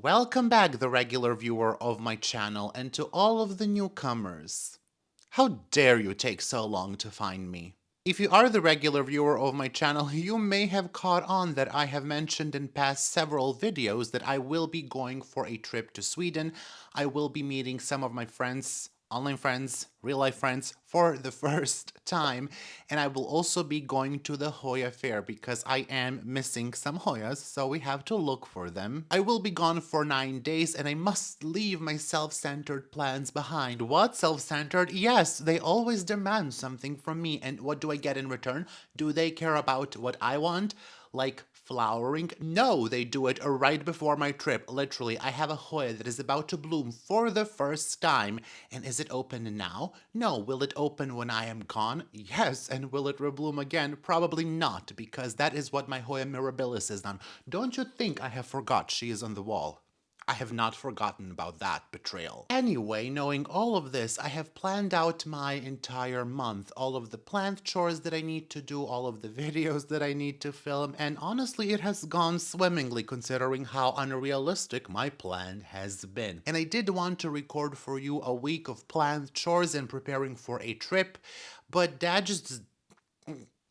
Welcome back, the regular viewer of my channel, and to all of the newcomers. How dare you take so long to find me? If you are the regular viewer of my channel, you may have caught on that I have mentioned in past several videos that I will be going for a trip to Sweden. I will be meeting some of my friends, online friends, real life friends, for the first time, and I will also be going to the Hoya Fair because I am missing some Hoyas, so we have to look for them. I will be gone for 9 days and I must leave my self-centered plans behind. What? Self-centered? Yes, they always demand something from me, and what do I get in return? Do they care about what I want? Like flowering? No, they do it right before my trip. Literally, I have a Hoya that is about to bloom for the first time. And is it open now? No. Will it open when I am gone? Yes. And will it rebloom again? Probably not, because that is what my Hoya mirabilis is on. Don't you think I have forgot she is on the wall? I have not forgotten about that betrayal. Anyway, knowing all of this, I have planned out my entire month, all of the plant chores that I need to do, all of the videos that I need to film, and honestly, it has gone swimmingly considering how unrealistic my plan has been. And I did want to record for you a week of planned chores and preparing for a trip, but that just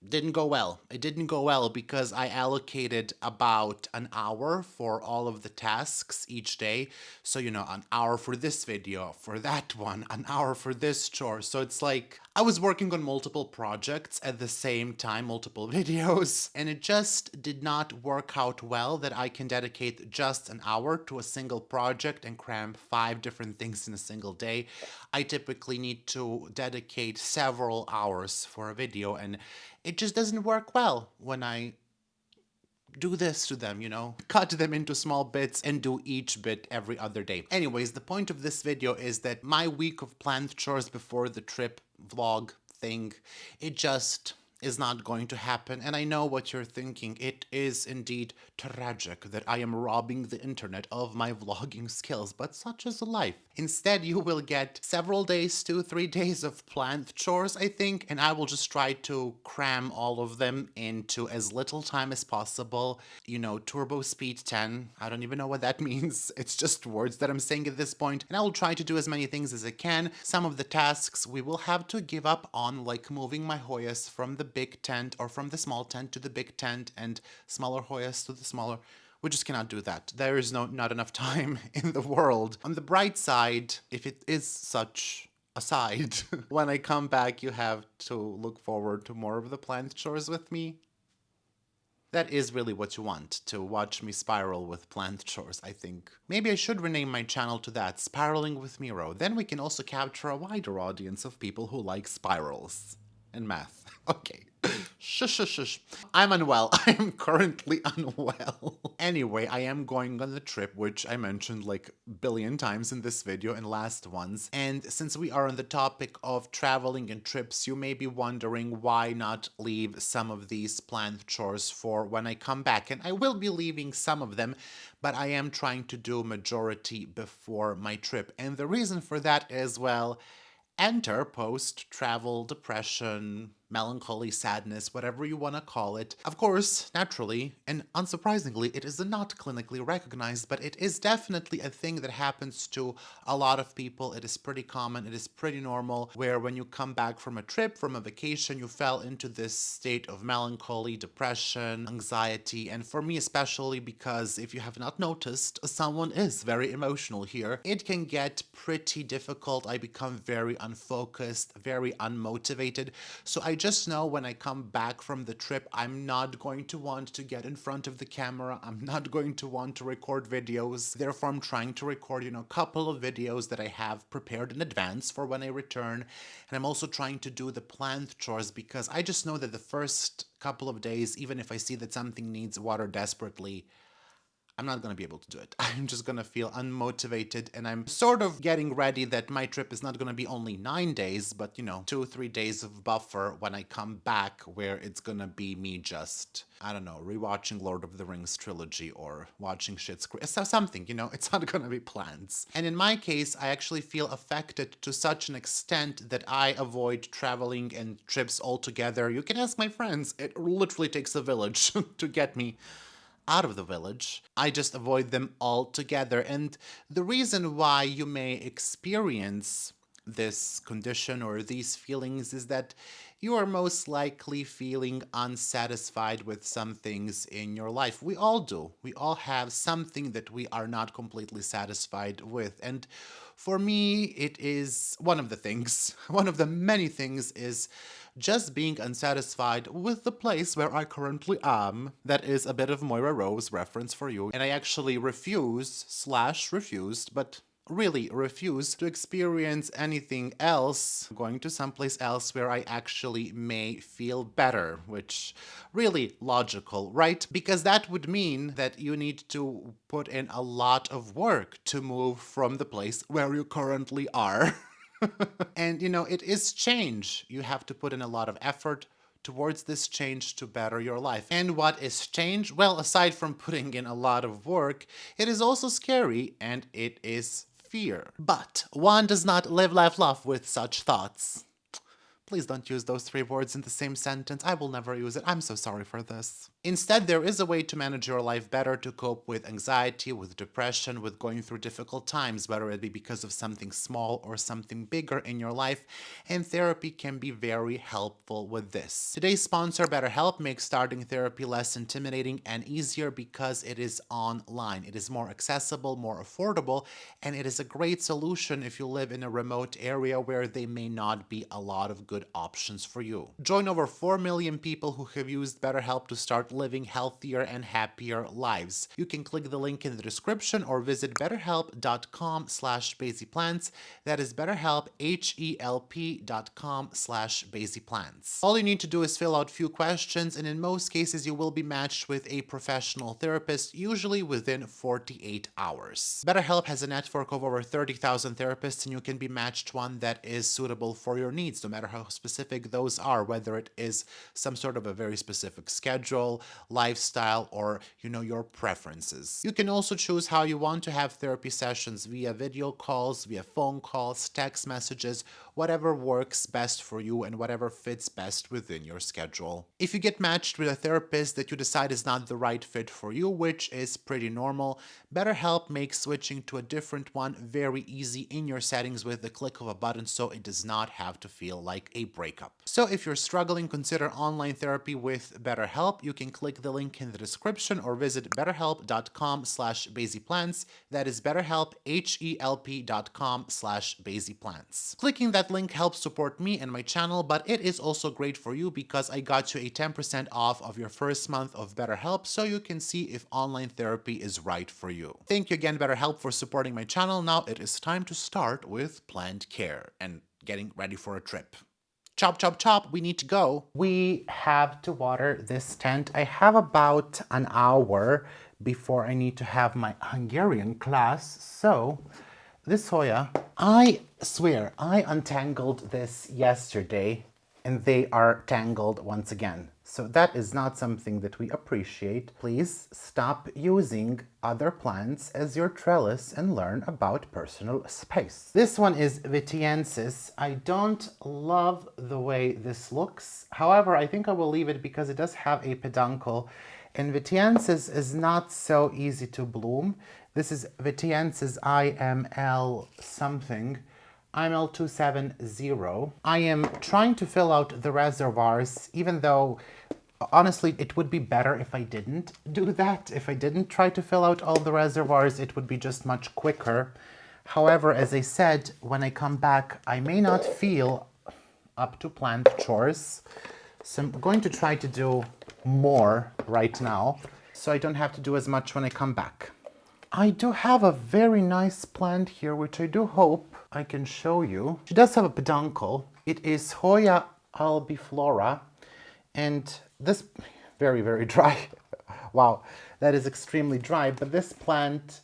didn't go well. It didn't go well because I allocated about an hour for all of the tasks each day. So, an hour for this video, for that one, an hour for this chore. So it's like I was working on multiple projects at the same time, multiple videos, and it just did not work out well that I can dedicate just an hour to a single project and cram 5 different things in a single day. I typically need to dedicate several hours for a video, and it just doesn't work well when I do this to them, cut them into small bits and do each bit every other day. Anyways, the point of this video is that my week of planned chores before the trip vlog thing, it just is not going to happen. And I know what you're thinking. It is indeed tragic that I am robbing the internet of my vlogging skills, but such is life. Instead, you will get several days, 2-3 days of planned chores, I think, and I will just try to cram all of them into as little time as possible. Turbo speed 10. I don't even know what that means. It's just words that I'm saying at this point. And I will try to do as many things as I can. Some of the tasks we will have to give up on, like moving my Hoyas from the big tent or from the small tent to the big tent and smaller Hoyas to the smaller. We just cannot do that. There is not enough time in the world. On the bright side, if it is such a side, when I come back, you have to look forward to more of the plant chores with me. That is really what you want, to watch me spiral with plant chores, I think. Maybe I should rename my channel to that, Spiraling with Miro. Then we can also capture a wider audience of people who like spirals. And math. Okay. Shush, shush, shush. I'm unwell. I am currently unwell. Anyway, I am going on the trip, which I mentioned like a billion times in this video and last ones. And since we are on the topic of traveling and trips, you may be wondering why not leave some of these planned chores for when I come back. And I will be leaving some of them, but I am trying to do majority before my trip. And the reason for that is, well, enter post-travel depression, melancholy, sadness, whatever you want to call it. Of course, naturally, and unsurprisingly, it is not clinically recognized, but it is definitely a thing that happens to a lot of people. It is pretty common, it is pretty normal, where when you come back from a trip, from a vacation, you fell into this state of melancholy, depression, anxiety, and for me especially, because if you have not noticed, someone is very emotional here, it can get pretty difficult. I become very unfocused, very unmotivated. So I just know when I come back from the trip, I'm not going to want to get in front of the camera. I'm not going to want to record videos. Therefore, I'm trying to record, a couple of videos that I have prepared in advance for when I return. And I'm also trying to do the planned chores because I just know that the first couple of days, even if I see that something needs water desperately, I'm not going to be able to do it. I'm just going to feel unmotivated, and I'm sort of getting ready that my trip is not going to be only 9 days, but 2-3 days of buffer when I come back, where it's going to be me just, I don't know, rewatching Lord of the Rings trilogy or watching Schitt's Creek, something, it's not going to be plans. And in my case, I actually feel affected to such an extent that I avoid traveling and trips altogether. You can ask my friends. It literally takes a village to get me out of the village. I just avoid them altogether. And the reason why you may experience this condition or these feelings is that you are most likely feeling unsatisfied with some things in your life. We all do. We all have something that we are not completely satisfied with. And for me, it is one of the things, one of the many things is just being unsatisfied with the place where I currently am. That is a bit of Moira Rose reference for you. And I actually refused, but really refuse to experience anything else, going to someplace else where I actually may feel better, which really logical, right? Because that would mean that you need to put in a lot of work to move from the place where you currently are. And it is change. You have to put in a lot of effort towards this change to better your life. And what is change? Well, aside from putting in a lot of work, it is also scary and it is fear. But one does not live, laugh, love with such thoughts. Please don't use those three words in the same sentence. I will never use it. I'm so sorry for this. Instead, there is a way to manage your life better, to cope with anxiety, with depression, with going through difficult times, whether it be because of something small or something bigger in your life, and therapy can be very helpful with this. Today's sponsor, BetterHelp, makes starting therapy less intimidating and easier because it is online. It is more accessible, more affordable, and it is a great solution if you live in a remote area where there may not be a lot of good options for you. Join over 4 million people who have used BetterHelp to start living healthier and happier lives. You can click the link in the description or visit betterhelp.com/basieplants. That is BetterHelp, HELP.com/basieplants. All you need to do is fill out few questions, and in most cases you will be matched with a professional therapist, usually within 48 hours. BetterHelp has a network of over 30,000 therapists, and you can be matched one that is suitable for your needs, no matter how specific those are, whether it is some sort of a very specific schedule, lifestyle, or your preferences. You can also choose how you want to have therapy sessions, via video calls, via phone calls, text messages, whatever works best for you and whatever fits best within your schedule. If you get matched with a therapist that you decide is not the right fit for you, which is pretty normal, BetterHelp makes switching to a different one very easy in your settings with the click of a button, so it does not have to feel like a breakup. So if you're struggling, consider online therapy with BetterHelp. You can click the link in the description or visit betterhelp.com/basieplants. That is BetterHelp, HELP.com/basieplants. Clicking that link helps support me and my channel, but it is also great for you because I got you a 10% off of your first month of BetterHelp, so you can see if online therapy is right for you. Thank you again, BetterHelp, for supporting my channel. Now it is time to start with plant care and getting ready for a trip. Chop, chop, chop, we need to go. We have to water this tent. I have about an hour before I need to have my Hungarian class, so this Hoya, I swear, I untangled this yesterday and they are tangled once again. So that is not something that we appreciate. Please stop using other plants as your trellis and learn about personal space. This one is Vitiensis. I don't love the way this looks. However, I think I will leave it because it does have a peduncle, and Vitiensis is not so easy to bloom. This is Vitiensis IML something. IML 270. I am trying to fill out the reservoirs, even though honestly it would be better if I didn't do that. If I didn't try to fill out all the reservoirs, it would be just much quicker. However, as I said, when I come back, I may not feel up to plant chores. So I'm going to try to do more right now, so I don't have to do as much when I come back. I do have a very nice plant here, which I do hope I can show you. She does have a peduncle. It is Hoya albiflora, and this very, very dry. Wow, that is extremely dry, but this plant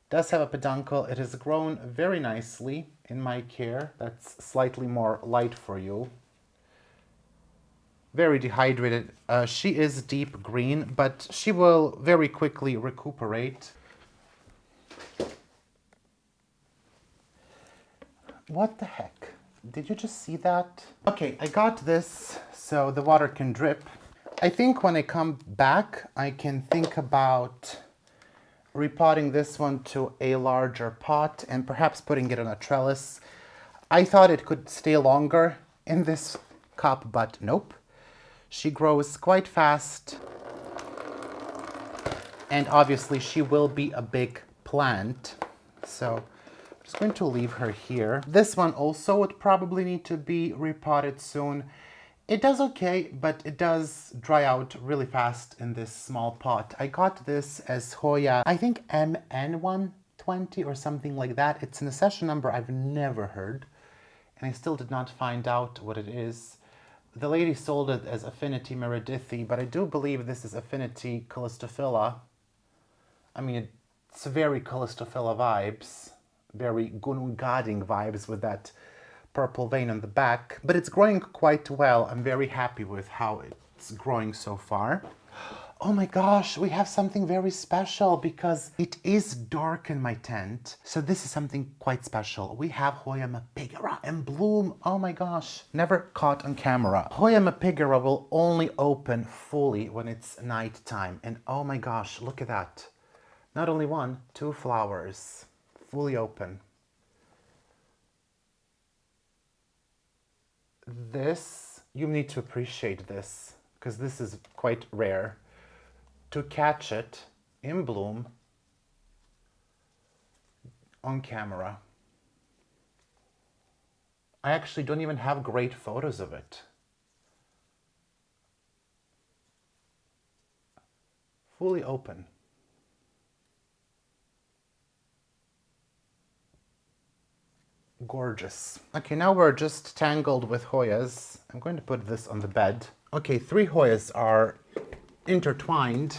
does have a peduncle. It has grown very nicely in my care. That's slightly more light for you. Very dehydrated. She is deep green, but she will very quickly recuperate. What the heck? Did you just see that? Okay, I got this so the water can drip. I think when I come back, I can think about repotting this one to a larger pot and perhaps putting it on a trellis. I thought it could stay longer in this cup, but nope. She grows quite fast, and obviously she will be a big plant. So I'm just going to leave her here. This one also would probably need to be repotted soon. It does okay, but it does dry out really fast in this small pot. I got this as Hoya, I think MN120 or something like that. It's an accession number I've never heard, and I still did not find out what it is. The lady sold it as Affinity Meredithy, but I do believe this is Affinity Callistophila. I mean, it's very Callistophila vibes, very Gunungading vibes with that purple vein on the back, but it's growing quite well. I'm very happy with how it's growing so far. Oh my gosh, we have something very special because it is dark in my tent. So this is something quite special. We have Hoya mapigera in bloom. Oh my gosh, never caught on camera. Hoya mapigera will only open fully when it's nighttime. And oh my gosh, look at that. Not only one, two flowers, fully open. This, you need to appreciate this, because this is quite rare. To catch it in bloom on camera. I actually don't even have great photos of it. Fully open. Gorgeous. Okay, now we're just tangled with Hoyas. I'm going to put this on the bed. Okay, 3 Hoyas are intertwined.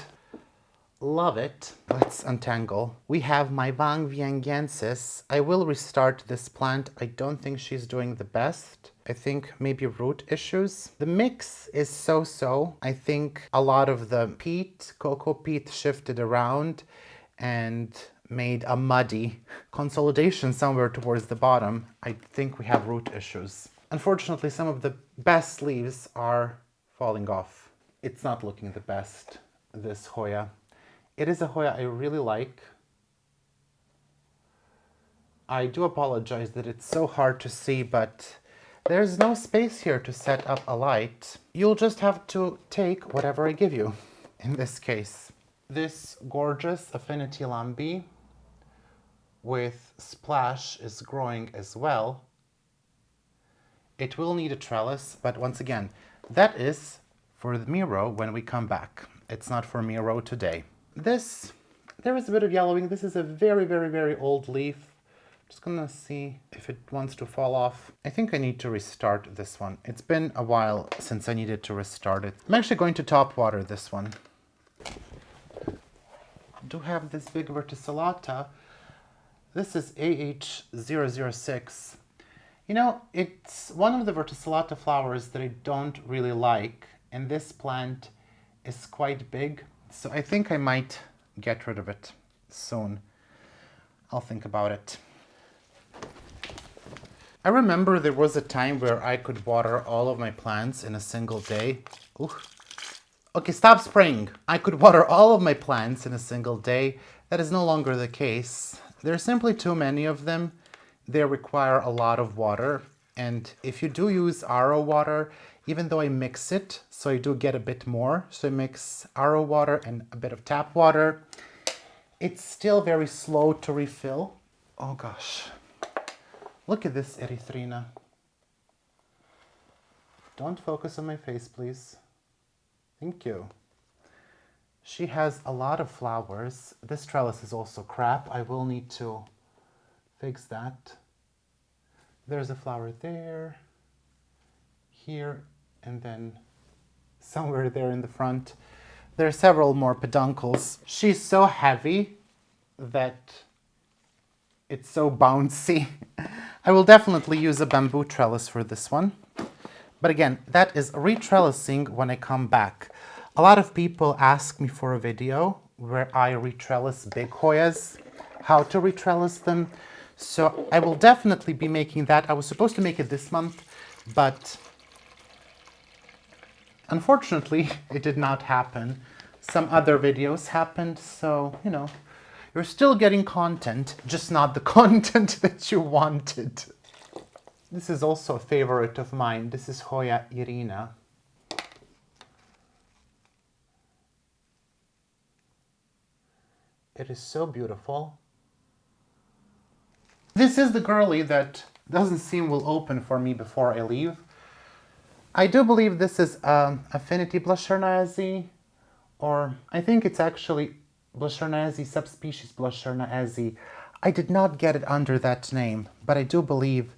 Love it. Let's untangle. We have my Vang Viengensis. I will restart this plant. I don't think she's doing the best. I think maybe root issues. The mix is so-so. I think a lot of the peat, cocoa peat, shifted around and made a muddy consolidation somewhere towards the bottom. I think we have root issues. Unfortunately, some of the best leaves are falling off. It's not looking the best, this Hoya. It is a Hoya I really like. I do apologize that it's so hard to see, but there's no space here to set up a light. You'll just have to take whatever I give you, in this case. This gorgeous Affinity Lambi with Splash is growing as well. It will need a trellis, but once again, that is for the Miro when we come back. It's not for Miro today. This, there is a bit of yellowing. This is a very old leaf. Just gonna see if it wants to fall off. I think I need to restart this one. It's been a while since I needed to restart it. I'm actually going to top water this one. I do have this big verticillata. This is AH006. You know, it's one of the verticillata flowers that I don't really like, and this plant is quite big, so I think I might get rid of it soon. I'll think about it. I remember there was a time where I could water all of my plants in a single day. Ooh. Okay, stop spraying. I could water all of my plants in a single day. That is no longer the case. There are simply too many of them. They require a lot of water. And if you do use RO water, even though I mix it, so I do get a bit more, so I mix RO water and a bit of tap water, it's still very slow to refill. Oh gosh. Look at this Erythrina. Don't focus on my face, please. Thank you. She has a lot of flowers. This trellis is also crap. I will need to fix that. There's a flower there, here, and then somewhere there in the front. There are several more peduncles. She's so heavy that it's so bouncy. I will definitely use a bamboo trellis for this one. But again, that is retrellising when I come back. A lot of people ask me for a video where I retrellis big Hoyas, how to retrellis them. So I will definitely be making that. I was supposed to make it this month, but Unfortunately, it did not happen. Some other videos happened, so, you know, you're still getting content, just not the content that you wanted. This is also a favorite of mine. This is Hoya Irina. It is so beautiful. This is the girly that doesn't seem will open for me before I leave. I do believe this is Affinity Blushernasi, or I think it's actually Blushernasi, subspecies Blushernasi. I did not get it under that name, but I do believe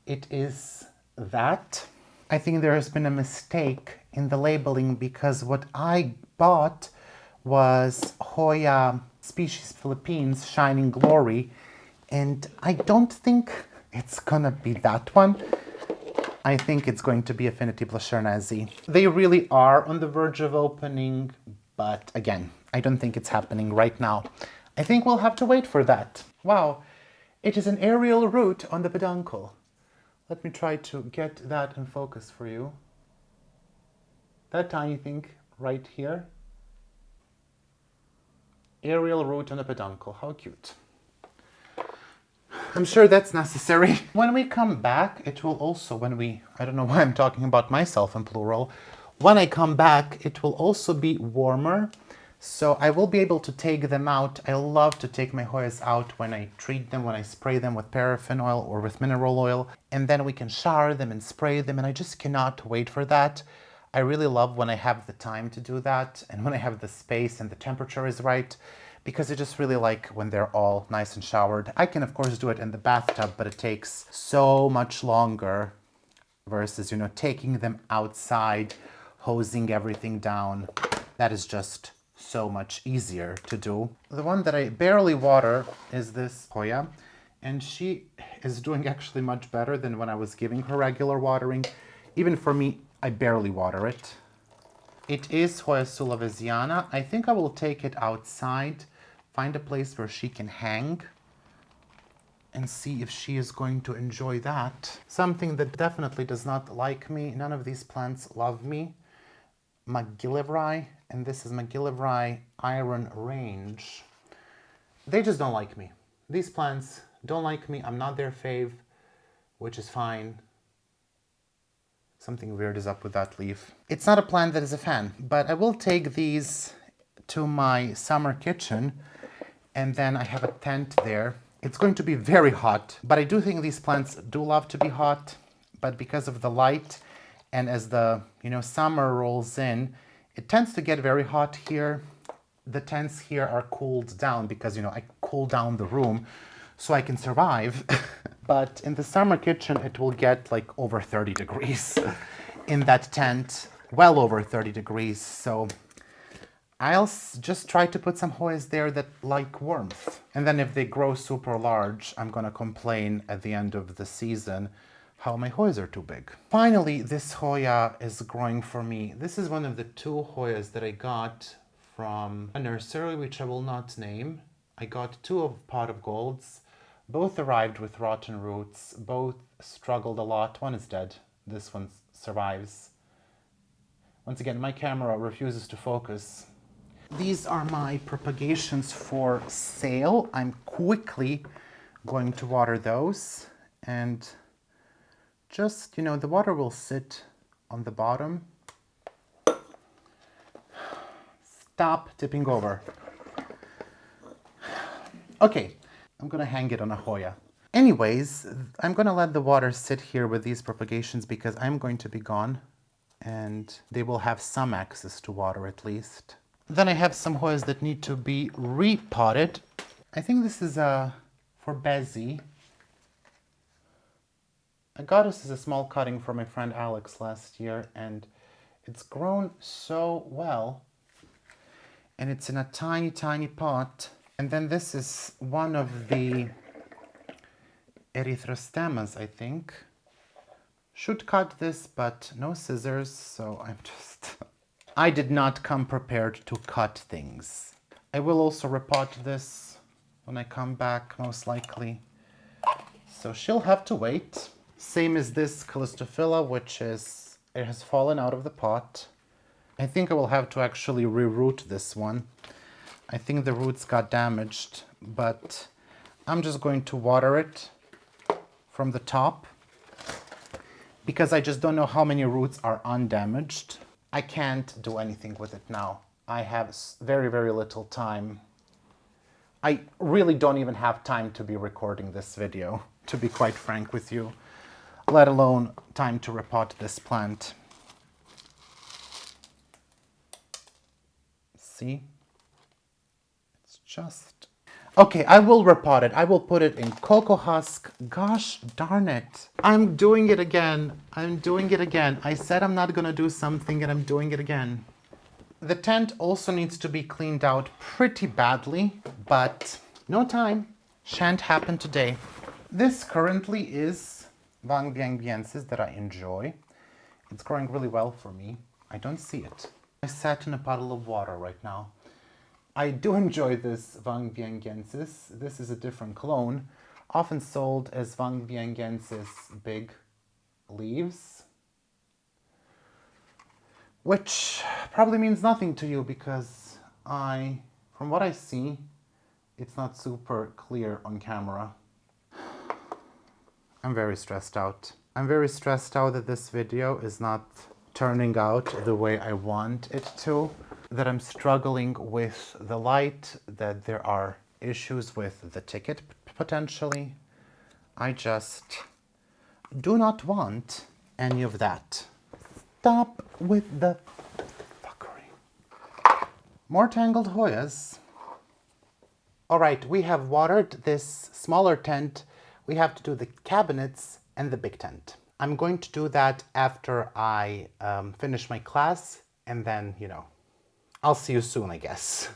it is that. I think there has been a mistake in the labeling because what I bought was Hoya species Philippines Shining Glory, and I don't think it's gonna be that one. I think it's going to be Affinity Blushernasi. They really are on the verge of opening, but again, I don't think it's happening right now. I think we'll have to wait for that. Wow, it is an aerial root on the peduncle. Let me try to get that in focus for you. That tiny thing right here. Aerial root on the peduncle, how cute. I'm sure that's necessary. When we come back, it will also, I don't know why I'm talking about myself in plural. When I come back, it will also be warmer. So I will be able to take them out. I love to take my Hoyas out when I treat them, when I spray them with paraffin oil or with mineral oil. And then we can shower them and spray them. And I just cannot wait for that. I really love when I have the time to do that and when I have the space and the temperature is right, because I just really like when they're all nice and showered. I can of course do it in the bathtub, but it takes so much longer versus, you know, taking them outside, hosing everything down. That is just so much easier to do. The one that I barely water is this Hoya, and she is doing actually much better than when I was giving her regular watering. Even for me, I barely water it. It is Hoya sulawesiana. I think I will take it outside, find a place where she can hang, and see if she is going to enjoy that. Something that definitely does not like me, none of these plants love me, McGillivray, and this is McGillivray Iron Range. They just don't like me. These plants don't like me. I'm not their fave, which is fine. Something weird is up with that leaf. It's not a plant that is a fan, but I will take these to my summer kitchen, and then I have a tent there. It's going to be very hot, but I do think these plants do love to be hot, but because of the light and as the, you know, summer rolls in, it tends to get very hot here. The tents here are cooled down because, you know, I cool down the room so I can survive. But in the summer kitchen, it will get like over 30 degrees in that tent, well over 30 degrees. So I'll just try to put some Hoyas there that like warmth. And then if they grow super large, I'm gonna complain at the end of the season how my Hoyas are too big. Finally, this Hoya is growing for me. This is one of the 2 Hoyas that I got from a nursery, which I will not name. I got 2 of pot of golds. Both arrived with rotten roots. Both struggled a lot. One is dead. This one survives. Once again, my camera refuses to focus. These are my propagations for sale. I'm quickly going to water those, and just, you know, the water will sit on the bottom. Stop tipping over. Okay, I'm gonna hang it on a Hoya. Anyways, I'm gonna let the water sit here with these propagations because I'm going to be gone and they will have some access to water at least. Then I have some Hoyas that need to be repotted. I think this is for basie. I got this as a small cutting from my friend Alex last year, and it's grown so well. And it's in a tiny, tiny pot. And then this is one of the erythrostemas, I think. Should cut this, but no scissors, so I'm just... I did not come prepared to cut things. I will also repot this when I come back, most likely. So she'll have to wait. Same as this Callistophila, which is, it has fallen out of the pot. I think I will have to actually reroot this one. I think the roots got damaged, but I'm just going to water it from the top because I just don't know how many roots are undamaged. I can't do anything with it now. I have very, very little time. I really don't even have time to be recording this video, to be quite frank with you, let alone time to repot this plant. See? It's just... Okay, I will repot it. I will put it in cocoa husk. Gosh darn it. I'm doing it again. I'm doing it again. I said I'm not gonna do something and I'm doing it again. The tent also needs to be cleaned out pretty badly, but no time. Shan't happen today. This currently is Vang Bienbiensis that I enjoy. It's growing really well for me. I don't see it. I sat in a puddle of water right now. I do enjoy this Vang Bienbiensis. This is a different clone, often sold as Vang Bienbiensis big leaves, which probably means nothing to you because from what I see, it's not super clear on camera. I'm very stressed out. I'm very stressed out that this video is not turning out the way I want it to, that I'm struggling with the light, that there are issues with the ticket potentially. I just do not want any of that. Stop with the fuckery. More tangled Hoyas. All right, we have watered this smaller tent. We have to do the cabinets and the big tent. I'm going to do that after I finish my class, and then, you know, I'll see you soon, I guess.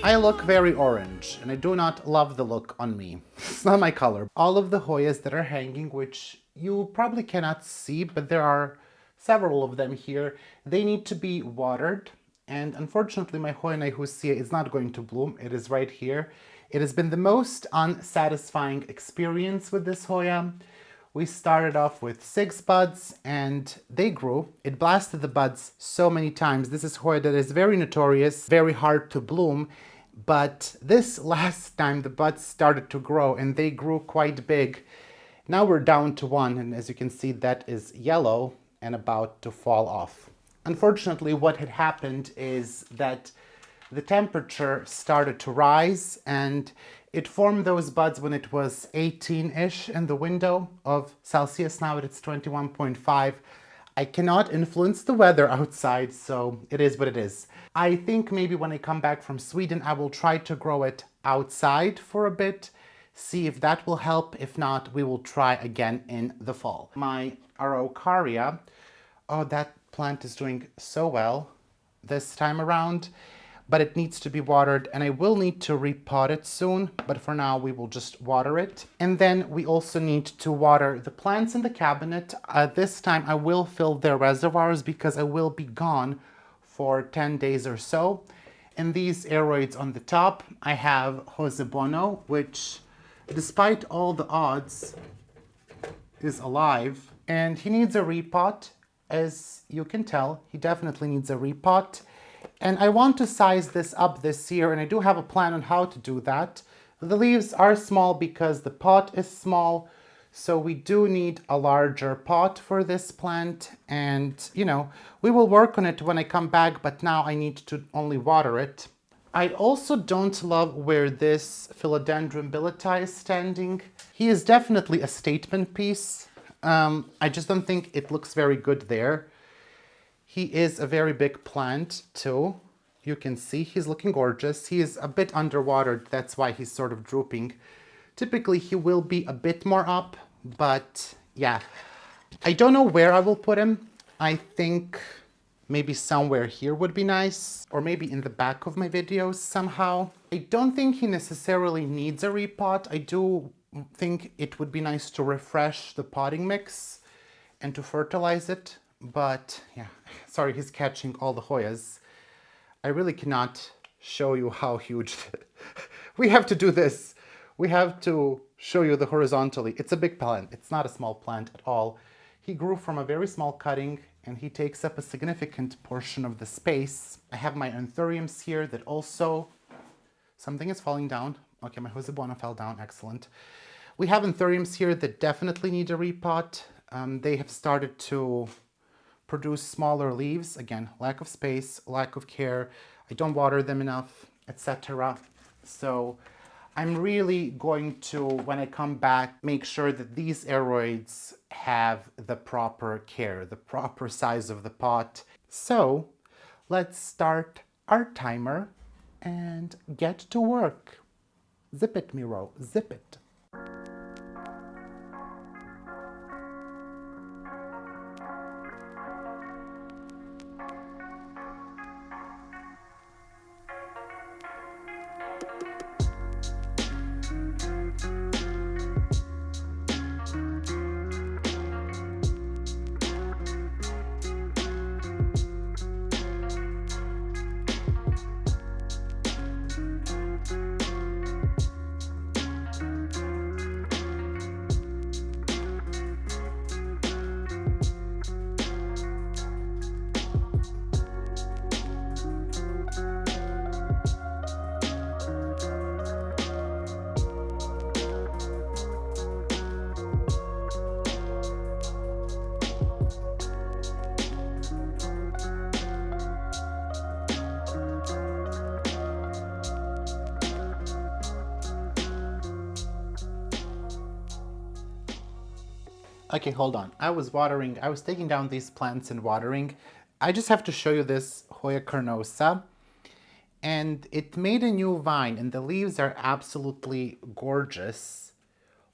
I look very orange, and I do not love the look on me. It's not my color. All of the Hoyas that are hanging, which you probably cannot see, but there are several of them here, they need to be watered. And unfortunately, my Hoya Naihusia is not going to bloom. It is right here. It has been the most unsatisfying experience with this Hoya. We started off with 6 buds and they grew. It blasted the buds so many times. This is Hoya that is very notorious, very hard to bloom, But this last time the buds started to grow and they grew quite big. Now we're down to one, and as you can see, that is yellow and about to fall off. Unfortunately, what had happened is that the temperature started to rise and it formed those buds when it was 18-ish in the window of Celsius. Now it's 21.5. I cannot influence the weather outside, so it is what it is. I think maybe when I come back from Sweden, I will try to grow it outside for a bit, see if that will help. If not, we will try again in the fall. My Araucaria, oh, that plant is doing so well this time around, but it needs to be watered and I will need to repot it soon, but for now we will just water it. And then we also need to water the plants in the cabinet. This time I will fill their reservoirs because I will be gone for 10 days or so. In these aeroids on the top, I have Josebono, which despite all the odds is alive, and he needs a repot. As you can tell, he definitely needs a repot. And I want to size this up this year, and I do have a plan on how to do that. The leaves are small because the pot is small, so we do need a larger pot for this plant. And, you know, we will work on it when I come back, but now I need to only water it. I also don't love where this Philodendron billeti is standing. He is definitely a statement piece. I just don't think it looks very good there. He is a very big plant too. You can see he's looking gorgeous. He is a bit underwatered, that's why he's sort of drooping. Typically he will be a bit more up, but yeah. I don't know where I will put him. I think maybe somewhere here would be nice, or maybe in the back of my videos somehow. I don't think he necessarily needs a repot. I do think it would be nice to refresh the potting mix and to fertilize it. But yeah, sorry, he's catching all the Hoyas. I really cannot show you how huge. We have to do this. We have to show you the horizontally. It's a big plant. It's not a small plant at all. He grew from a very small cutting and he takes up a significant portion of the space. I have my anthuriums here that also, something is falling down. Okay, my Josebona fell down, excellent. We have anthuriums here that definitely need a repot. They have started to produce smaller leaves. Again, lack of space, lack of care. I don't water them enough, etc. So I'm really going to, when I come back, make sure that these aeroids have the proper care, the proper size of the pot. So let's start our timer and get to work. Zip it, Miro, zip it. Okay, hold on. I was taking down these plants and watering. I just have to show you this Hoya carnosa. And it made a new vine and the leaves are absolutely gorgeous.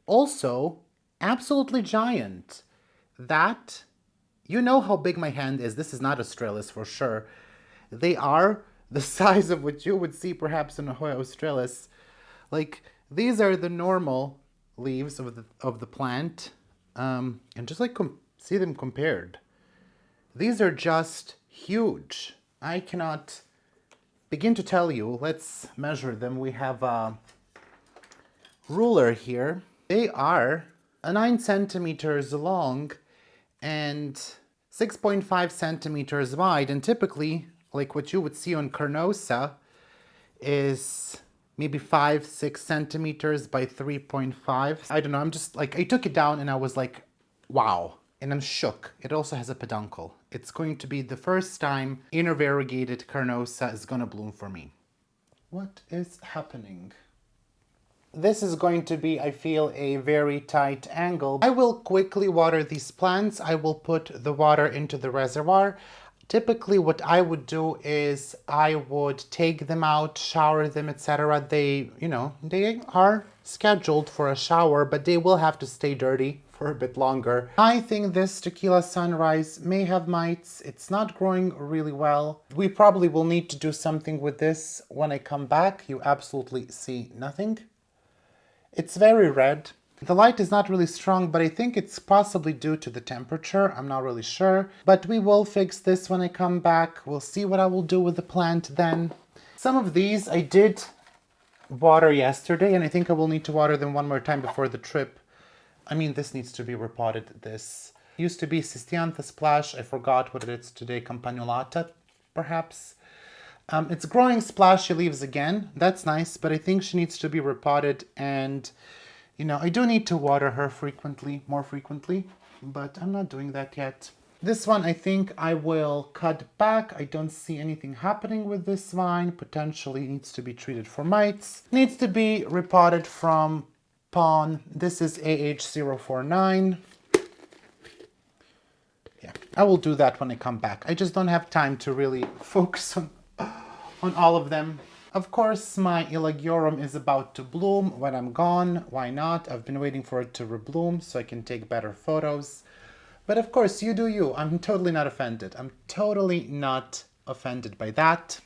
Also, absolutely giant. That, you know how big my hand is. This is not Australis for sure. They are the size of what you would see perhaps in a Hoya Australis. Like, these are the normal leaves of the plant. And just like see them compared. These are just huge. I cannot begin to tell you. Let's measure them. We have a ruler here. They are 9 centimeters long and 6.5 centimeters wide. And typically, like what you would see on carnosa, is maybe 5-6 centimeters by 3.5. I don't know, I'm just like, I took it down and I was like, wow. And I'm shook. It also has a peduncle. It's going to be the first time inner variegated carnosa is gonna bloom for me. What is happening? This is going to be, I feel, a very tight angle. I will quickly water these plants. I will put the water into the reservoir. Typically what I would do is I would take them out, shower them, etc. They, you know, they are scheduled for a shower, but they will have to stay dirty for a bit longer. I think this Tequila Sunrise may have mites. It's not growing really well. We probably will need to do something with this when I come back. You absolutely see nothing. It's very red. The light is not really strong, but I think it's possibly due to the temperature. I'm not really sure. But we will fix this when I come back. We'll see what I will do with the plant then. Some of these I did water yesterday, and I think I will need to water them one more time before the trip. I mean, this needs to be repotted. This used to be Cystiantha Splash. I forgot what it is today. Campanulata, perhaps. It's growing splashy leaves again. That's nice, but I think she needs to be repotted, and you know, I do need to water her frequently, more frequently, but I'm not doing that yet. This one, I think I will cut back. I don't see anything happening with this vine. Potentially needs to be treated for mites. Needs to be repotted from Pawn. This is AH049. Yeah, I will do that when I come back. I just don't have time to really focus on all of them. Of course, my Elagiorum is about to bloom when I'm gone. Why not? I've been waiting for it to rebloom so I can take better photos. But of course, you do you. I'm totally not offended. I'm totally not offended by that.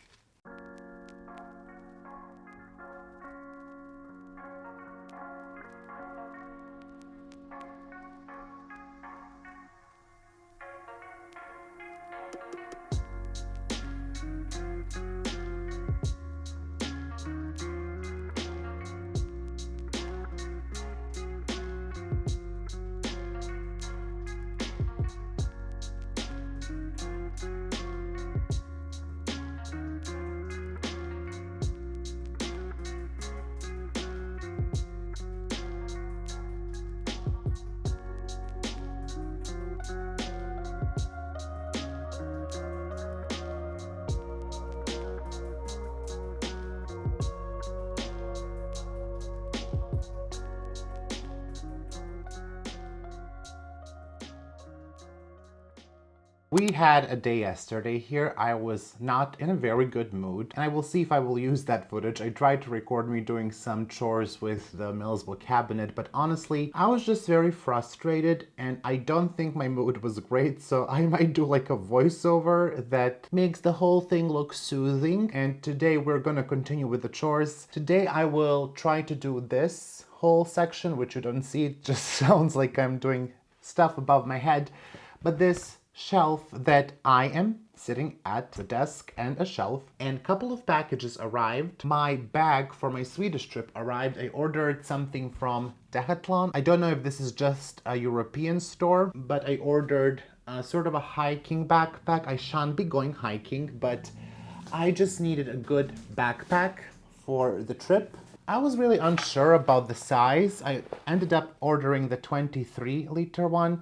We had a day yesterday here. I was not in a very good mood, and I will see if I will use that footage. I tried to record me doing some chores with the Millsville cabinet, but honestly, I was just very frustrated, and I don't think my mood was great, so I might do like a voiceover that makes the whole thing look soothing. And today we're gonna continue with the chores. Today I will try to do this whole section, which you don't see. It just sounds like I'm doing stuff above my head, but this shelf that I am sitting at the desk, and a shelf, and a couple of packages arrived. My bag for my Swedish trip arrived. I ordered something from Decathlon. I don't know if this is just a European store, but I ordered sort of a hiking backpack. I shan't be going hiking, but I just needed a good backpack for the trip. I was really unsure about the size. I ended up ordering the 23-liter one.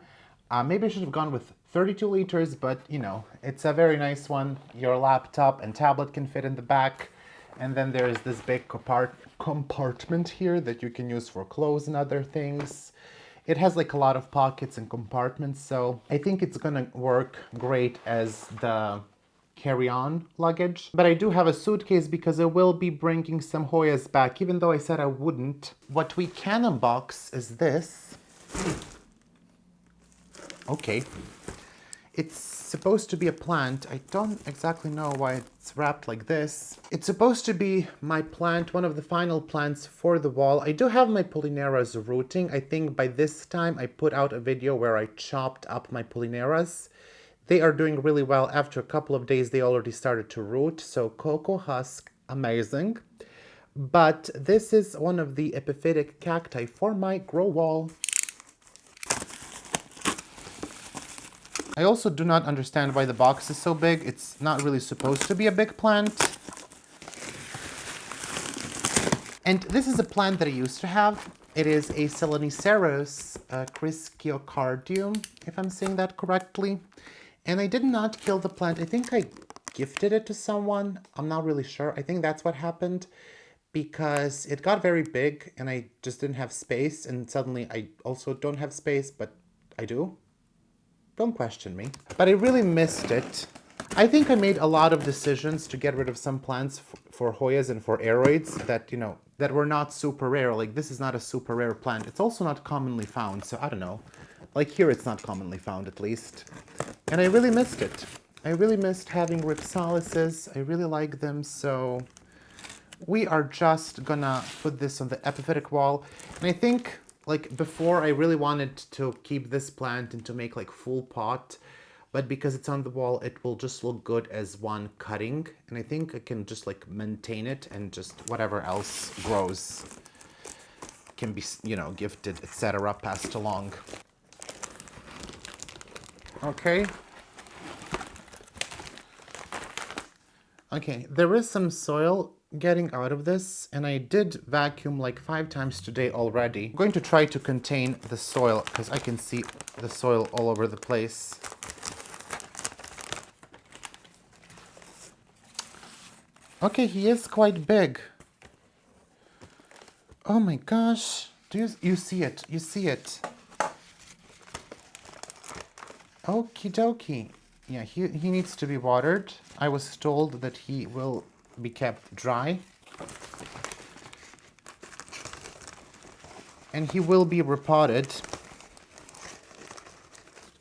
Maybe I should have gone with 32 liters, but you know, it's a very nice one. Your laptop and tablet can fit in the back. And then there's this big compartment here that you can use for clothes and other things. It has like a lot of pockets and compartments, so I think it's gonna work great as the carry-on luggage. But I do have a suitcase because I will be bringing some Hoyas back, even though I said I wouldn't. What we can unbox is this. Okay. It's supposed to be a plant. I don't exactly know why it's wrapped like this. It's supposed to be my plant, one of the final plants for the wall. I do have my Polyneras rooting. I think by this time I put out a video where I chopped up my Polyneras. They are doing really well. After a couple of days, they already started to root. So cocoa husk, amazing. But this is one of the epiphytic cacti for my grow wall. I also do not understand why the box is so big. It's not really supposed to be a big plant. And this is a plant that I used to have. It is a Seleniceros Crisciocardium, if I'm saying that correctly. And I did not kill the plant. I think I gifted it to someone. I'm not really sure. I think that's what happened because it got very big and I just didn't have space. And suddenly I also don't have space, but I do. Don't question me. But I really missed it. I think I made a lot of decisions to get rid of some plants for Hoyas and for aeroids that, you know, that were not super rare. Like this is not a super rare plant. It's also not commonly found. So I don't know. Like here it's not commonly found at least. And I really missed it. I really missed having ripsalises. I really like them. So we are just gonna put this on the epiphytic wall. And I think like before I really wanted to keep this plant and to make like full pot, but because it's on the wall, it will just look good as one cutting. And I think I can just like maintain it and just whatever else grows can be, you know, gifted, etc., passed along. Okay. Okay, there is some soil getting out of this, and I did vacuum like 5 times today already. I'm going to try to contain the soil because I can see the soil all over the place. Okay, he is quite big. Oh my gosh. You see it? You see it? Okie dokie. Yeah, he needs to be watered. I was told that he will be kept dry. And he will be repotted.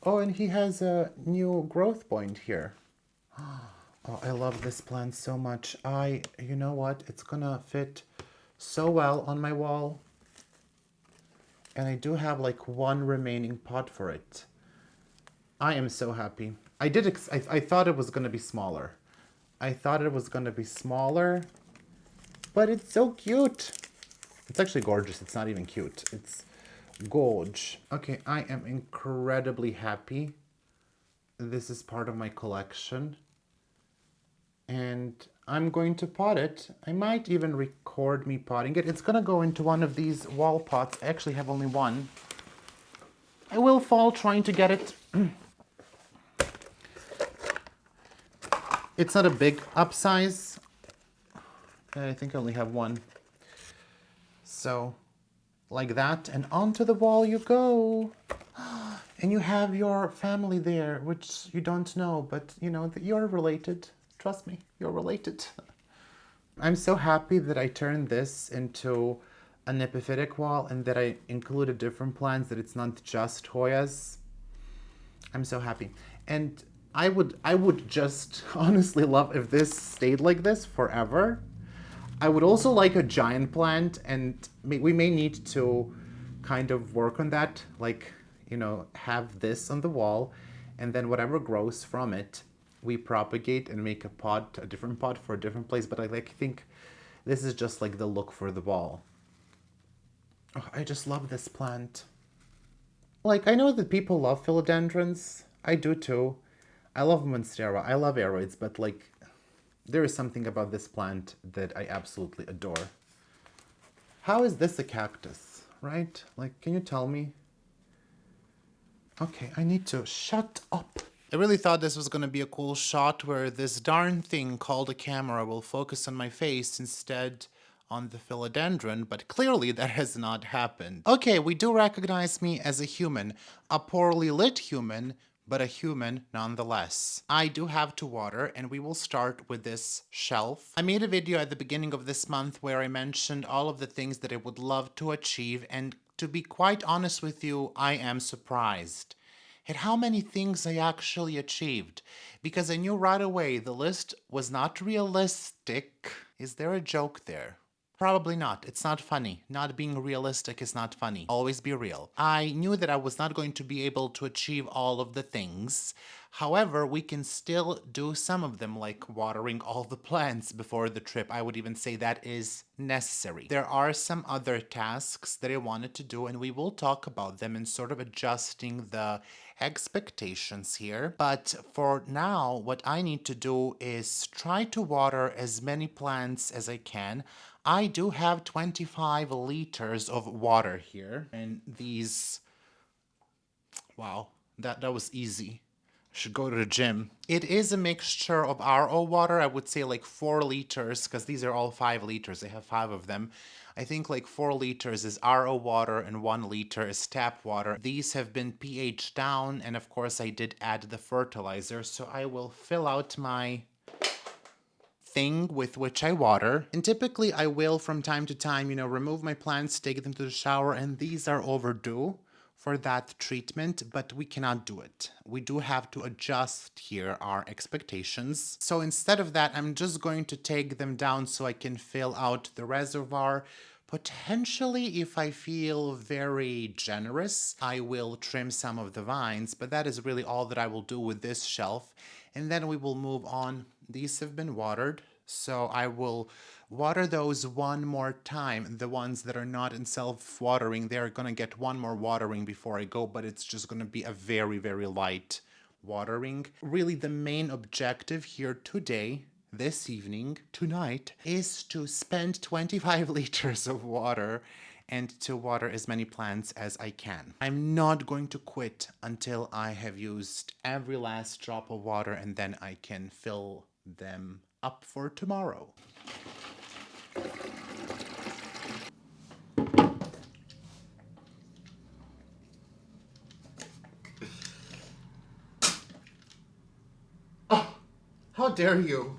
Oh, and he has a new growth point here. Oh, I love this plant so much. You know what? It's gonna fit so well on my wall. And I do have like one remaining pot for it. I am so happy. I thought it was gonna be smaller. I thought it was gonna be smaller, but it's so cute. It's actually gorgeous. It's not even cute. It's gorge. Okay, I am incredibly happy. This is part of my collection. And I'm going to pot it. I might even record me potting it. It's gonna go into one of these wall pots. I actually have only one. I will fall trying to get it. It's not a big upsize. I think I only have one. So, like that, and onto the wall you go. And you have your family there, which you don't know, but you know that you're related. Trust me, you're related. I'm so happy that I turned this into an epiphytic wall and that I included different plants, that it's not just Hoyas. I'm so happy. And I would just honestly love if this stayed like this forever. I would also like a giant plant, and we may need to kind of work on that, like, you know, have this on the wall, and then whatever grows from it, we propagate and make a pot, a different pot for a different place. But I think this is just like the look for the wall. Oh, I just love this plant. Like, I know that people love philodendrons. I do too. I love monstera. I love aeroids, but like, there is something about this plant that I absolutely adore. How is this a cactus, right? Like, can you tell me? Okay, I need to shut up. I really thought this was going to be a cool shot where this darn thing called a camera will focus on my face instead on the philodendron, but clearly that has not happened. Okay, we do recognize me as a human, a poorly lit human, but a human nonetheless. I do have to water, and we will start with this shelf. I made a video at the beginning of this month where I mentioned all of the things that I would love to achieve, and to be quite honest with you, I am surprised at how many things I actually achieved, because I knew right away the list was not realistic. Is there a joke there? Probably not. It's not funny. Not being realistic is not funny. Always be real. I knew that I was not going to be able to achieve all of the things. However, we can still do some of them, like watering all the plants before the trip. I would even say that is necessary. There are some other tasks that I wanted to do, and we will talk about them and sort of adjusting the expectations here. But for now, what I need to do is try to water as many plants as I can. I do have 25 liters of water here, and these, wow, that was easy. Should go to the gym. It is a mixture of RO water. I would say like 4 liters, because these are all 5 liters. I have 5 of them. I think like 4 liters is RO water and 1 liter is tap water. These have been pH down, and of course I did add the fertilizer. So I will fill out my thing with which I water. And typically I will from time to time, remove my plants, take them to the shower, and these are overdue for that treatment, but we cannot do it. We do have to adjust here our expectations. So instead of that, I'm just going to take them down so I can fill out the reservoir. Potentially, if I feel very generous, I will trim some of the vines, but that is really all that I will do with this shelf. And then we will move on. These have been watered, so I will water those one more time. The ones that are not in self-watering, they're gonna get one more watering before I go, but it's just gonna be a very, very light watering. Really, the main objective here today, this evening, tonight, is to spend 25 liters of water and to water as many plants as I can. I'm not going to quit until I have used every last drop of water, and then I can fill them up for tomorrow. Oh, how dare you!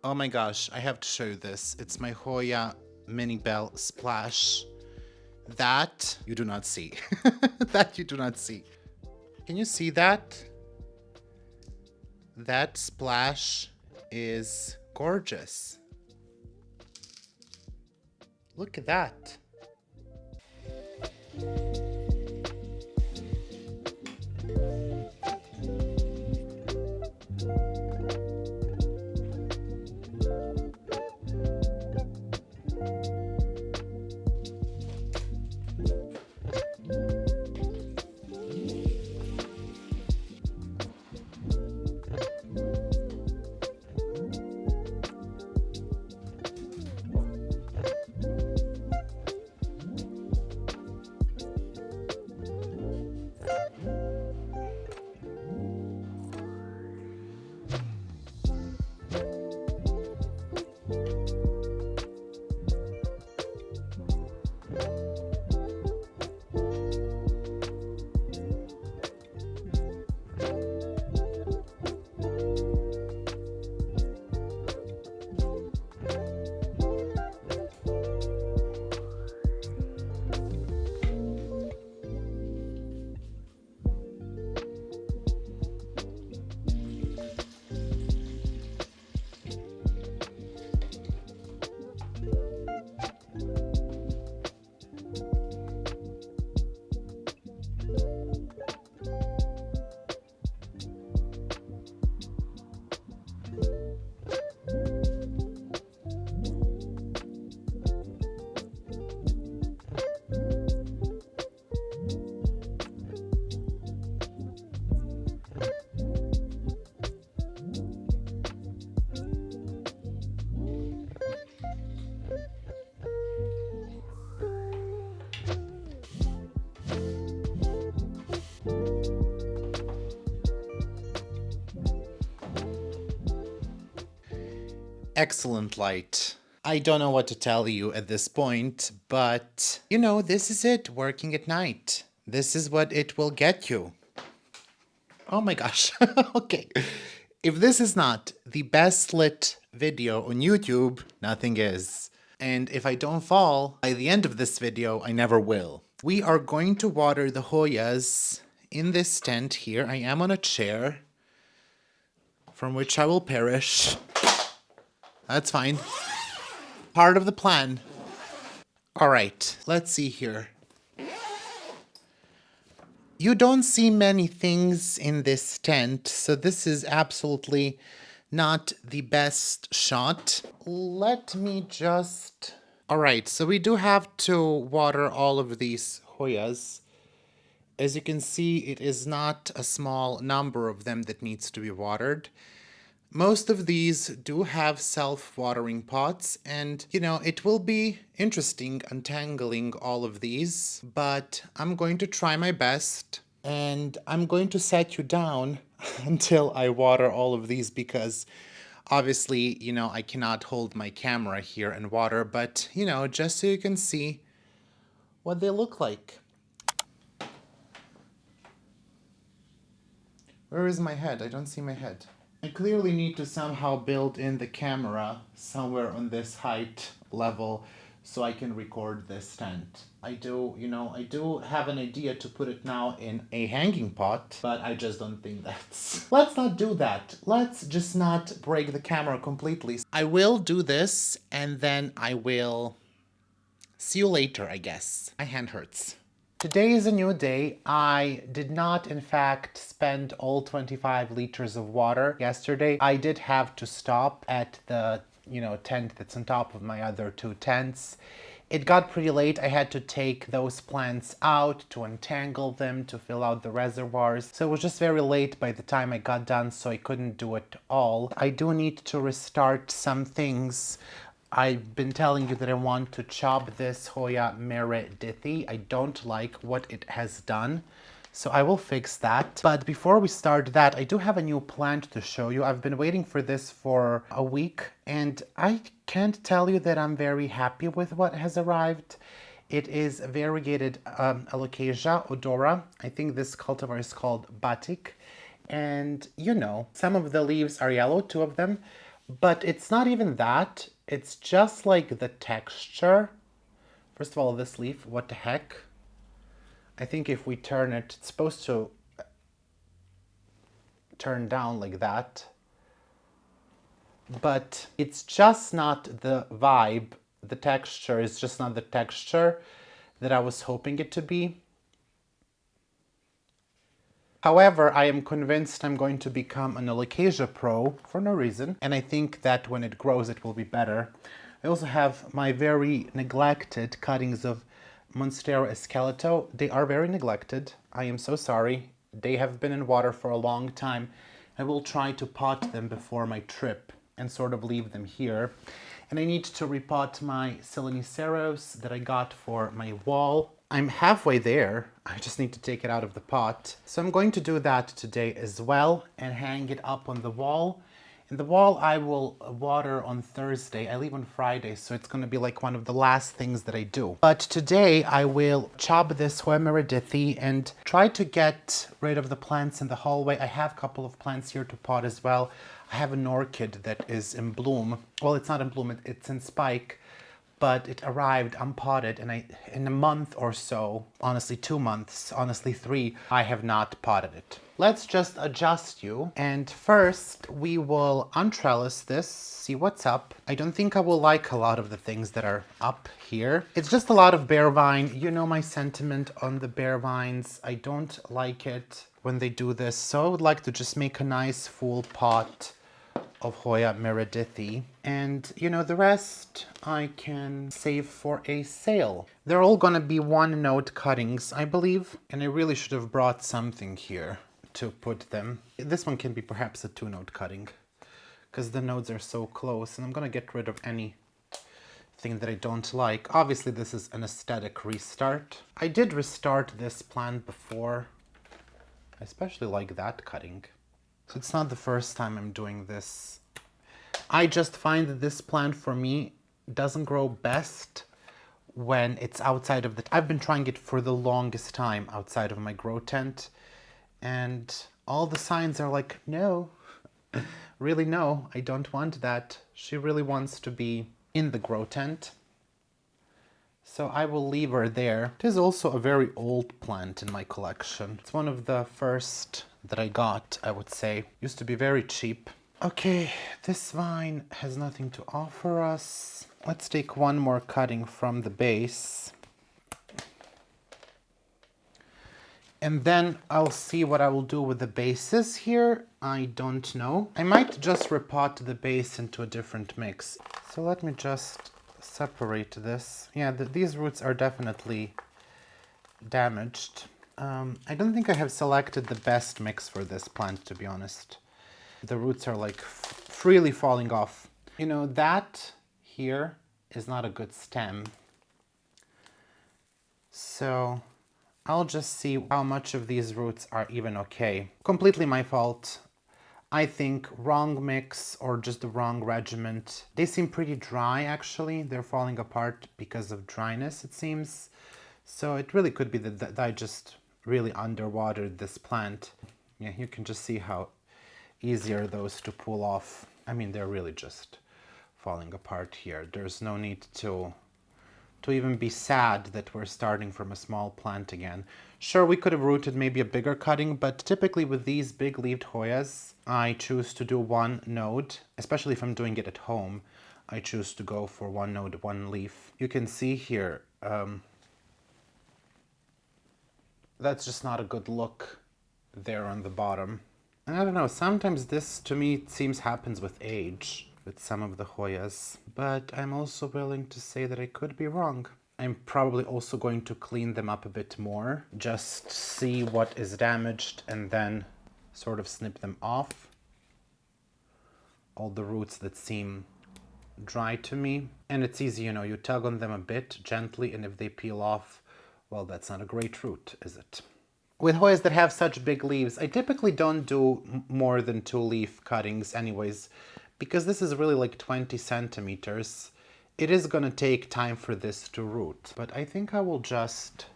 Oh my gosh, I have to show you this. It's my Hoya Mini Bell Splash. That you do not see. That you do not see. Can you see that? That splash is gorgeous. Look at that. Excellent light. I don't know what to tell you at this point, but this is it, working at night. This is what it will get you. Oh my gosh. Okay. If this is not the best lit video on YouTube, nothing is. And if I don't fall by the end of this video, I never will. We are going to water the Hoyas in this tent here. I am on a chair from which I will perish. That's fine. Part of the plan. All right, let's see here. You don't see many things in this tent, so this is absolutely not the best shot. Let me just... All right, so we do have to water all of these Hoyas. As you can see, it is not a small number of them that needs to be watered. Most of these do have self-watering pots, and it will be interesting untangling all of these, but I'm going to try my best, and I'm going to set you down until I water all of these because obviously, I cannot hold my camera here and water, but, just so you can see what they look like. Where is my head? I don't see my head. I clearly need to somehow build in the camera somewhere on this height level so I can record this tent. I do have an idea to put it now in a hanging pot, but I just don't think that's... Let's not do that. Let's just not break the camera completely. I will do this and then I will see you later, I guess. My hand hurts. Today is a new day. I did not, in fact, spend all 25 liters of water yesterday. I did have to stop at the, tent that's on top of my other two tents. It got pretty late. I had to take those plants out to untangle them, to fill out the reservoirs. So it was just very late by the time I got done, so I couldn't do it all. I do need to restart some things. I've been telling you that I want to chop this Hoya meredithy. I don't like what it has done, so I will fix that. But before we start that, I do have a new plant to show you. I've been waiting for this for a week, and I can't tell you that I'm very happy with what has arrived. It is variegated Alocasia odora. I think this cultivar is called Batik. And some of the leaves are yellow, two of them, but it's not even that. It's just like the texture. First of all, this leaf, what the heck? I think if we turn it, it's supposed to turn down like that. But it's just not the vibe. The texture is just not the texture that I was hoping it to be. However, I am convinced I'm going to become an Alocasia pro for no reason, and I think that when it grows it will be better. I also have my very neglected cuttings of Monstera esqueleto. They are very neglected. I am so sorry. They have been in water for a long time. I will try to pot them before my trip and sort of leave them here. And I need to repot my Sileniceros that I got for my wall. I'm halfway there. I just need to take it out of the pot. So I'm going to do that today as well and hang it up on the wall. And the wall I will water on Thursday. I leave on Friday, so it's going to be like one of the last things that I do. But today I will chop this Hoya meredithy and try to get rid of the plants in the hallway. I have a couple of plants here to pot as well. I have an orchid that is in bloom. Well, it's not in bloom, it's in spike. But it arrived unpotted, and in a month or so, honestly 2 months, honestly 3, I have not potted it. Let's just adjust you, and first we will untrellis this, see what's up. I don't think I will like a lot of the things that are up here. It's just a lot of bare vine. You know my sentiment on the bare vines. I don't like it when they do this, so I would like to just make a nice full pot of Hoya meredithy, and the rest I can save for a sale. They're all gonna be 1-note cuttings, I believe, and I really should have brought something here to put them. This one can be perhaps a 2-note cutting because the nodes are so close, and I'm gonna get rid of anything that I don't like. Obviously this is an aesthetic restart. I did restart this plant before. I especially like that cutting. So it's not the first time I'm doing this. I just find that this plant for me doesn't grow best when it's outside of the... I've been trying it for the longest time outside of my grow tent, and all the signs are like, no, really no, I don't want that. She really wants to be in the grow tent. So I will leave her there. It is also a very old plant in my collection. It's one of the first that I got, I would say. Used to be very cheap. Okay, this vine has nothing to offer us. Let's take one more cutting from the base. And then I'll see what I will do with the bases here. I don't know. I might just repot the base into a different mix. So let me just separate this. Yeah, these roots are definitely damaged. I don't think I have selected the best mix for this plant, to be honest. The roots are like freely falling off. You know, that here is not a good stem. So I'll just see how much of these roots are even okay. Completely my fault. I think wrong mix or just the wrong regiment. They seem pretty dry actually. They're falling apart because of dryness, it seems. So it really could be that I just really underwatered this plant. Yeah, you can just see how easy are those to pull off. I mean, they're really just falling apart here. There's no need to even be sad that we're starting from a small plant again. Sure, we could have rooted maybe a bigger cutting, but typically with these big leaved Hoyas, I choose to do one node, especially if I'm doing it at home. I choose to go for one node, one leaf. You can see here, that's just not a good look there on the bottom. And I don't know, sometimes this to me it seems happens with age with some of the Hoyas, but I'm also willing to say that I could be wrong. I'm probably also going to clean them up a bit more, just see what is damaged and then sort of snip them off. All the roots that seem dry to me. And it's easy, you know, you tug on them a bit gently, and if they peel off, well, that's not a great root, is it? With Hoyas that have such big leaves, I typically don't do more than 2 leaf cuttings anyways, because this is really like 20 centimeters. It is gonna take time for this to root, but I think I will just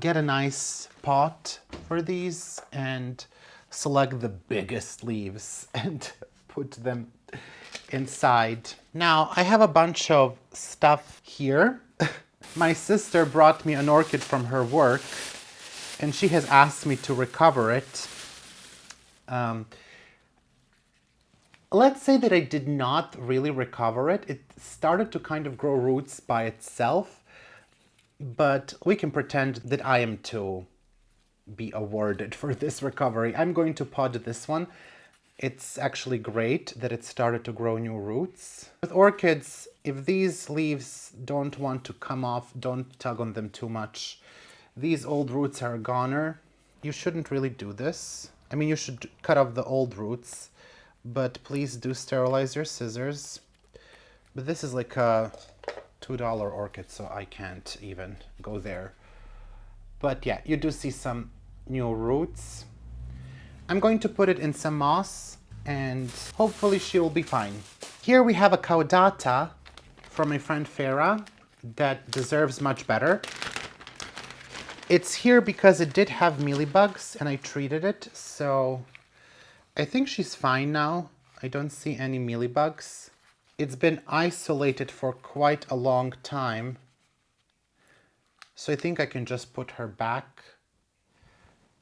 get a nice pot for these and select the biggest leaves and put them inside. Now, I have a bunch of stuff here. My sister brought me an orchid from her work, and she has asked me to recover it. Let's say that I did not really recover it. It started to kind of grow roots by itself, but we can pretend that I am to be awarded for this recovery. I'm going to pod this one. It's actually great that it started to grow new roots. With orchids, if these leaves don't want to come off, don't tug on them too much. These old roots are a goner. You shouldn't really do this. I mean, you should cut off the old roots, but please do sterilize your scissors. But this is like a $2 orchid, so I can't even go there. But yeah, you do see some new roots. I'm going to put it in some moss and hopefully she will be fine. Here we have a caudata from my friend Farah that deserves much better. It's here because it did have mealybugs and I treated it, so I think she's fine now. I don't see any mealybugs. It's been isolated for quite a long time, so I think I can just put her back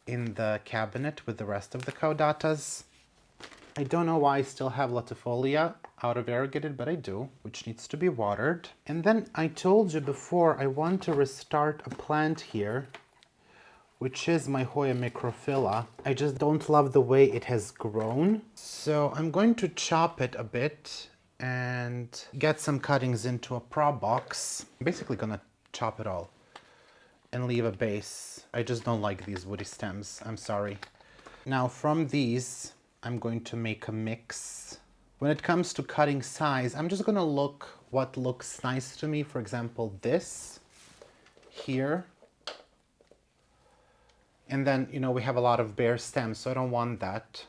in the cabinet with the rest of the caudatas. I don't know why I still have latifolia out of variegated, but I do, which needs to be watered. And then I told you before I want to restart a plant here, which is my Hoya microphylla. I just don't love the way it has grown. So I'm going to chop it a bit and get some cuttings into a prop box. I'm basically gonna chop it all and leave a base. I just don't like these woody stems, I'm sorry. Now from these, I'm going to make a mix. When it comes to cutting size, I'm just gonna look what looks nice to me. For example, this here. And then, you know, we have a lot of bare stems, so I don't want that.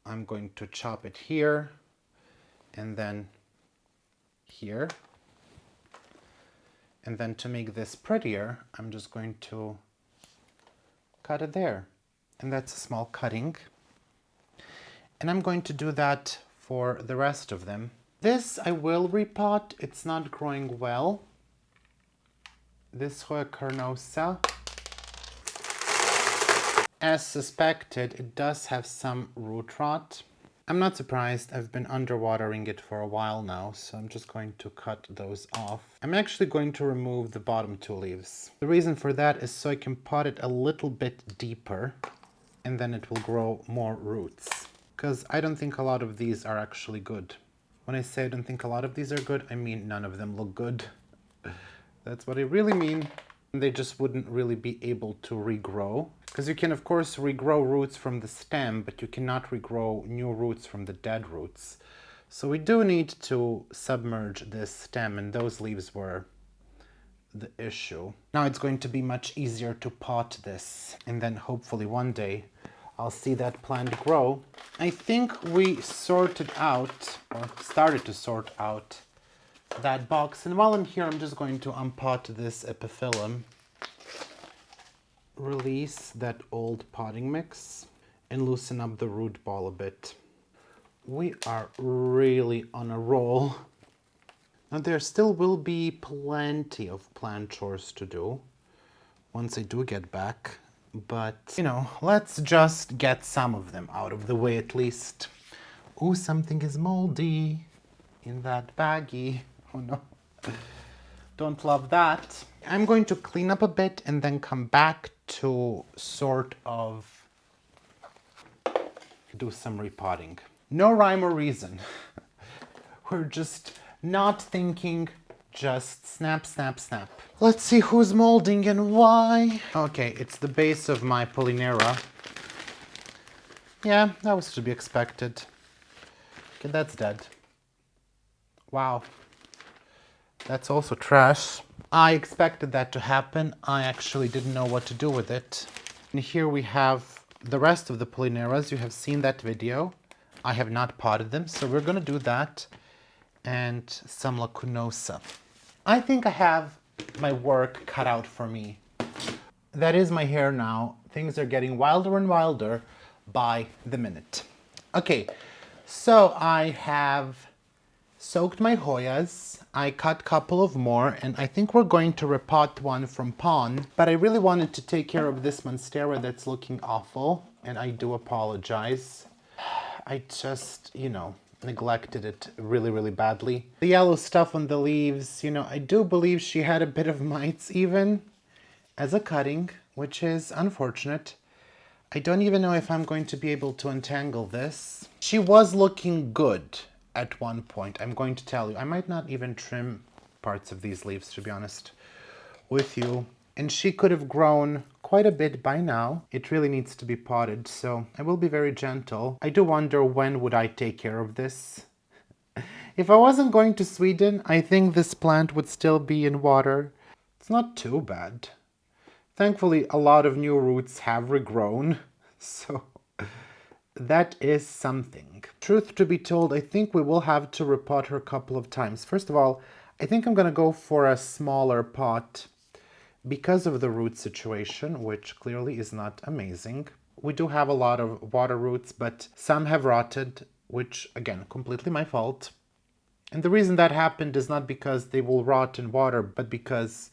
I'm going to chop it here and then here. And then to make this prettier, I'm just going to cut it there. And that's a small cutting. And I'm going to do that for the rest of them. This I will repot. It's not growing well. This Hoya carnosa. As suspected, it does have some root rot. I'm not surprised. I've been underwatering it for a while now, so I'm just going to cut those off. I'm actually going to remove the bottom 2 leaves. The reason for that is so I can pot it a little bit deeper, and then it will grow more roots. Because I don't think a lot of these are actually good. When I say I don't think a lot of these are good, I mean none of them look good. That's what I really mean. They just wouldn't really be able to regrow. Because you can, of course, regrow roots from the stem, but you cannot regrow new roots from the dead roots. So we do need to submerge this stem, and those leaves were the issue. Now it's going to be much easier to pot this, and then hopefully one day I'll see that plant grow. I think we sorted out, or started to sort out, that box, and while I'm here I'm just going to unpot this epiphyllum, release that old potting mix, and loosen up the root ball a bit. We are really on a roll. Now there still will be plenty of plant chores to do once I do get back, but you know, let's just get some of them out of the way at least. Oh, something is moldy in that baggie. Oh no, don't love that. I'm going to clean up a bit and then come back to sort of do some repotting. No rhyme or reason. We're just not thinking, just snap, snap, snap. Let's see who's molding and why. Okay, it's the base of my Polinera. Yeah, that was to be expected. Okay, that's dead. Wow. That's also trash. I expected that to happen. I actually didn't know what to do with it. And here we have the rest of the Polineras. You have seen that video. I have not potted them, so we're gonna do that. And some lacunosa. I think I have my work cut out for me. That is my hair now. Things are getting wilder and wilder by the minute. Okay, so I have soaked my Hoyas. I cut a couple of more, and I think we're going to repot one from Pon, but I really wanted to take care of this Monstera that's looking awful, and I do apologize. I just, you know, neglected it really, really badly. The yellow stuff on the leaves, you know, I do believe she had a bit of mites even as a cutting, which is unfortunate. I don't even know if I'm going to be able to untangle this. She was looking good at one point, I'm going to tell you. I might not even trim parts of these leaves, to be honest with you. And she could have grown quite a bit by now. It really needs to be potted, so I will be very gentle. I do wonder when would I take care of this. If I wasn't going to Sweden, I think this plant would still be in water. It's not too bad. Thankfully, a lot of new roots have regrown, so that is something. Truth to be told, I think we will have to repot her a couple of times. First of all, I think I'm gonna go for a smaller pot because of the root situation, which clearly is not amazing. We do have a lot of water roots, but some have rotted, which again, completely my fault. And the reason that happened is not because they will rot in water, but because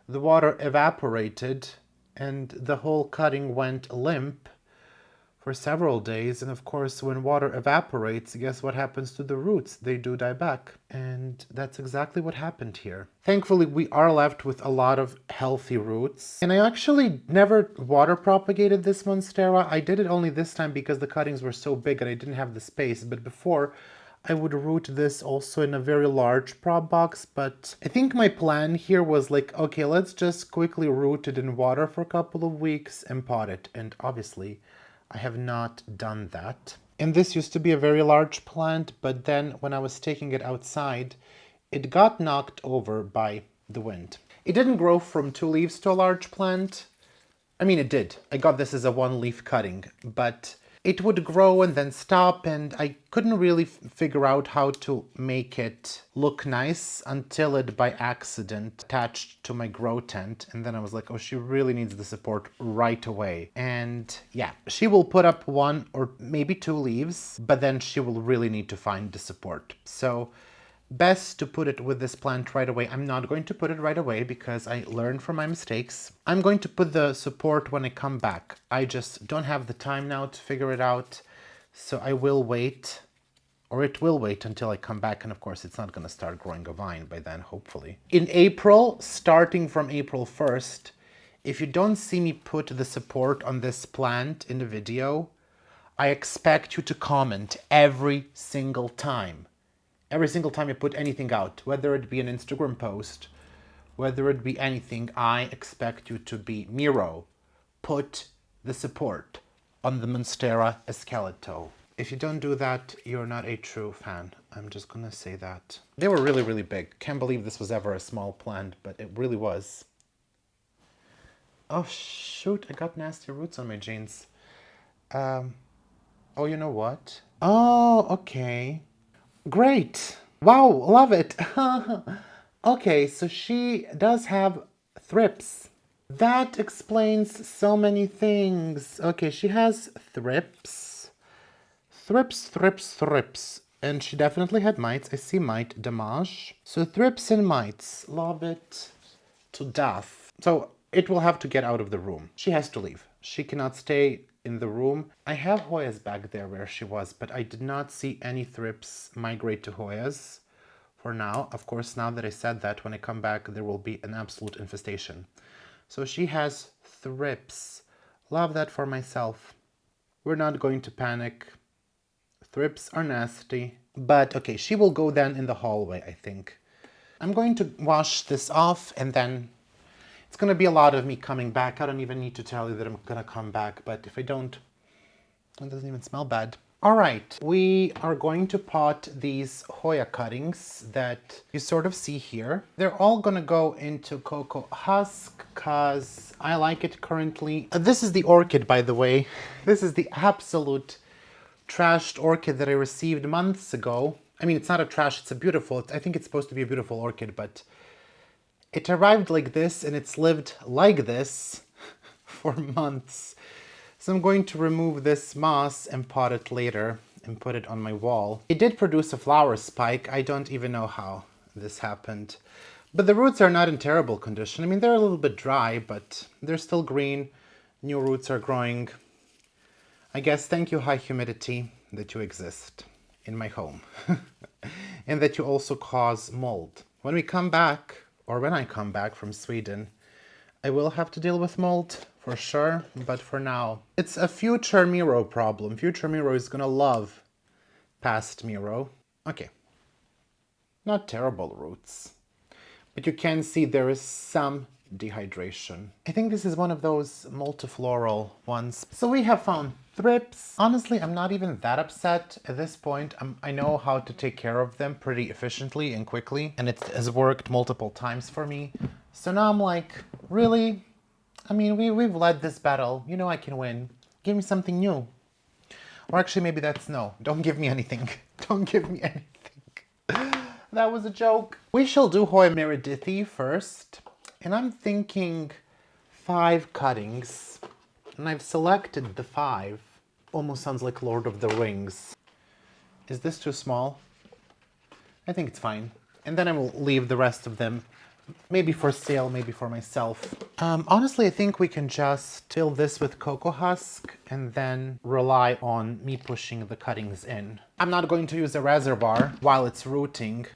the water evaporated and the whole cutting went limp for several days. And of course, when water evaporates, guess what happens to the roots? They do die back. And that's exactly what happened here. Thankfully, we are left with a lot of healthy roots. And I actually never water propagated this Monstera. I did it only this time because the cuttings were so big and I didn't have the space. But before, I would root this also in a very large prop box, but I think my plan here was like, okay, let's just quickly root it in water for a couple of weeks and pot it. And obviously, I have not done that. And this used to be a very large plant, but then when I was taking it outside, it got knocked over by the wind. It didn't grow from 2 leaves to a large plant. I mean, it did. I got this as a 1-leaf cutting, but it would grow and then stop, and I couldn't really figure out how to make it look nice until it by accident attached to my grow tent. And then I was like, oh, she really needs the support right away. And yeah, she will put up 1 or maybe 2 leaves, but then she will really need to find the support. So best to put it with this plant right away. I'm not going to put it right away because I learned from my mistakes. I'm going to put the support when I come back. I just don't have the time now to figure it out. So I will wait, or it will wait until I come back. And of course, it's not going to start growing a vine by then, hopefully. In April, starting from April 1st, if you don't see me put the support on this plant in the video, I expect you to comment every single time. Every single time I put anything out, whether it be an Instagram post Whether it be anything, I expect you to be Miro. Put the support on the Monstera Esqueleto. If you don't do that, you're not a true fan. I'm just gonna say that. They were really, really big. Can't believe this was ever a small plant, but it really was. Oh shoot, I got nasty roots on my jeans. Oh, you know what? Oh, okay. Great. Wow, love it. Okay, so she does have thrips. That explains so many things. Okay, she has thrips. Thrips, thrips, thrips. And she definitely had mites. I see mite damage. So thrips and mites. Love it to death. So it will have to get out of the room. She has to leave. She cannot stay in the room. I have Hoyas back there where she was, but I did not see any thrips migrate to Hoyas for now. Of course, now that I said that, when I come back, there will be an absolute infestation. So she has thrips. Love that for myself. We're not going to panic. Thrips are nasty. But okay, she will go then in the hallway, I think. I'm going to wash this off and then it's going to be a lot of me coming back. I don't even need to tell you that I'm going to come back, but if I don't, it doesn't even smell bad. All right, we are going to pot these Hoya cuttings that you sort of see here. They're all going to go into cocoa husk because I like it currently. This is the orchid, by the way. This is the absolute trashed orchid that I received months ago. I mean, it's not a trash, it's a beautiful, I think it's supposed to be a beautiful orchid, but it arrived like this and it's lived like this for months. So I'm going to remove this moss and pot it later and put it on my wall. It did produce a flower spike. I don't even know how this happened. But the roots are not in terrible condition. I mean, they're a little bit dry, but they're still green. New roots are growing. I guess thank you, high humidity, that you exist in my home. And that you also cause mold. When we come back, or when I come back from Sweden, I will have to deal with mold for sure, but for now, it's a future Miro problem. Future Miro is gonna love past Miro. Okay, not terrible roots, but you can see there is some dehydration. I think this is one of those multifloral ones. So we have found thrips. Honestly, I'm not even that upset at this point. I know how to take care of them pretty efficiently and quickly, and it has worked multiple times for me. So now I'm like, really? I mean, we've led this battle. You know I can win. Give me something new. Or actually, maybe that's no. Don't give me anything. Don't give me anything. That was a joke. We shall do Hoya Meredithy first. And I'm thinking 5 cuttings. And I've selected the 5. Almost sounds like Lord of the Rings. Is this too small? I think it's fine. And then I will leave the rest of them, maybe for sale, maybe for myself. Honestly, I think we can just fill this with cocoa husk and then rely on me pushing the cuttings in. I'm not going to use a reservoir while it's rooting.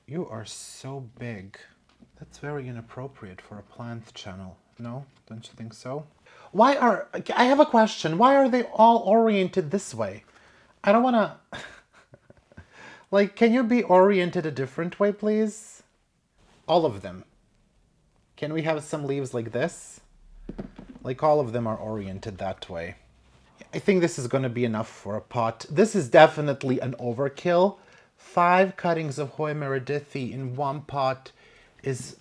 You are so big. That's very inappropriate for a plant channel. No? Don't you think so? I have a question. Why are they all oriented this way? I don't want to... Like, can you be oriented a different way, please? All of them. Can we have some leaves like this? Like, all of them are oriented that way. I think this is going to be enough for a pot. This is definitely an overkill. 5 cuttings of Hoya Meredithy in one pot is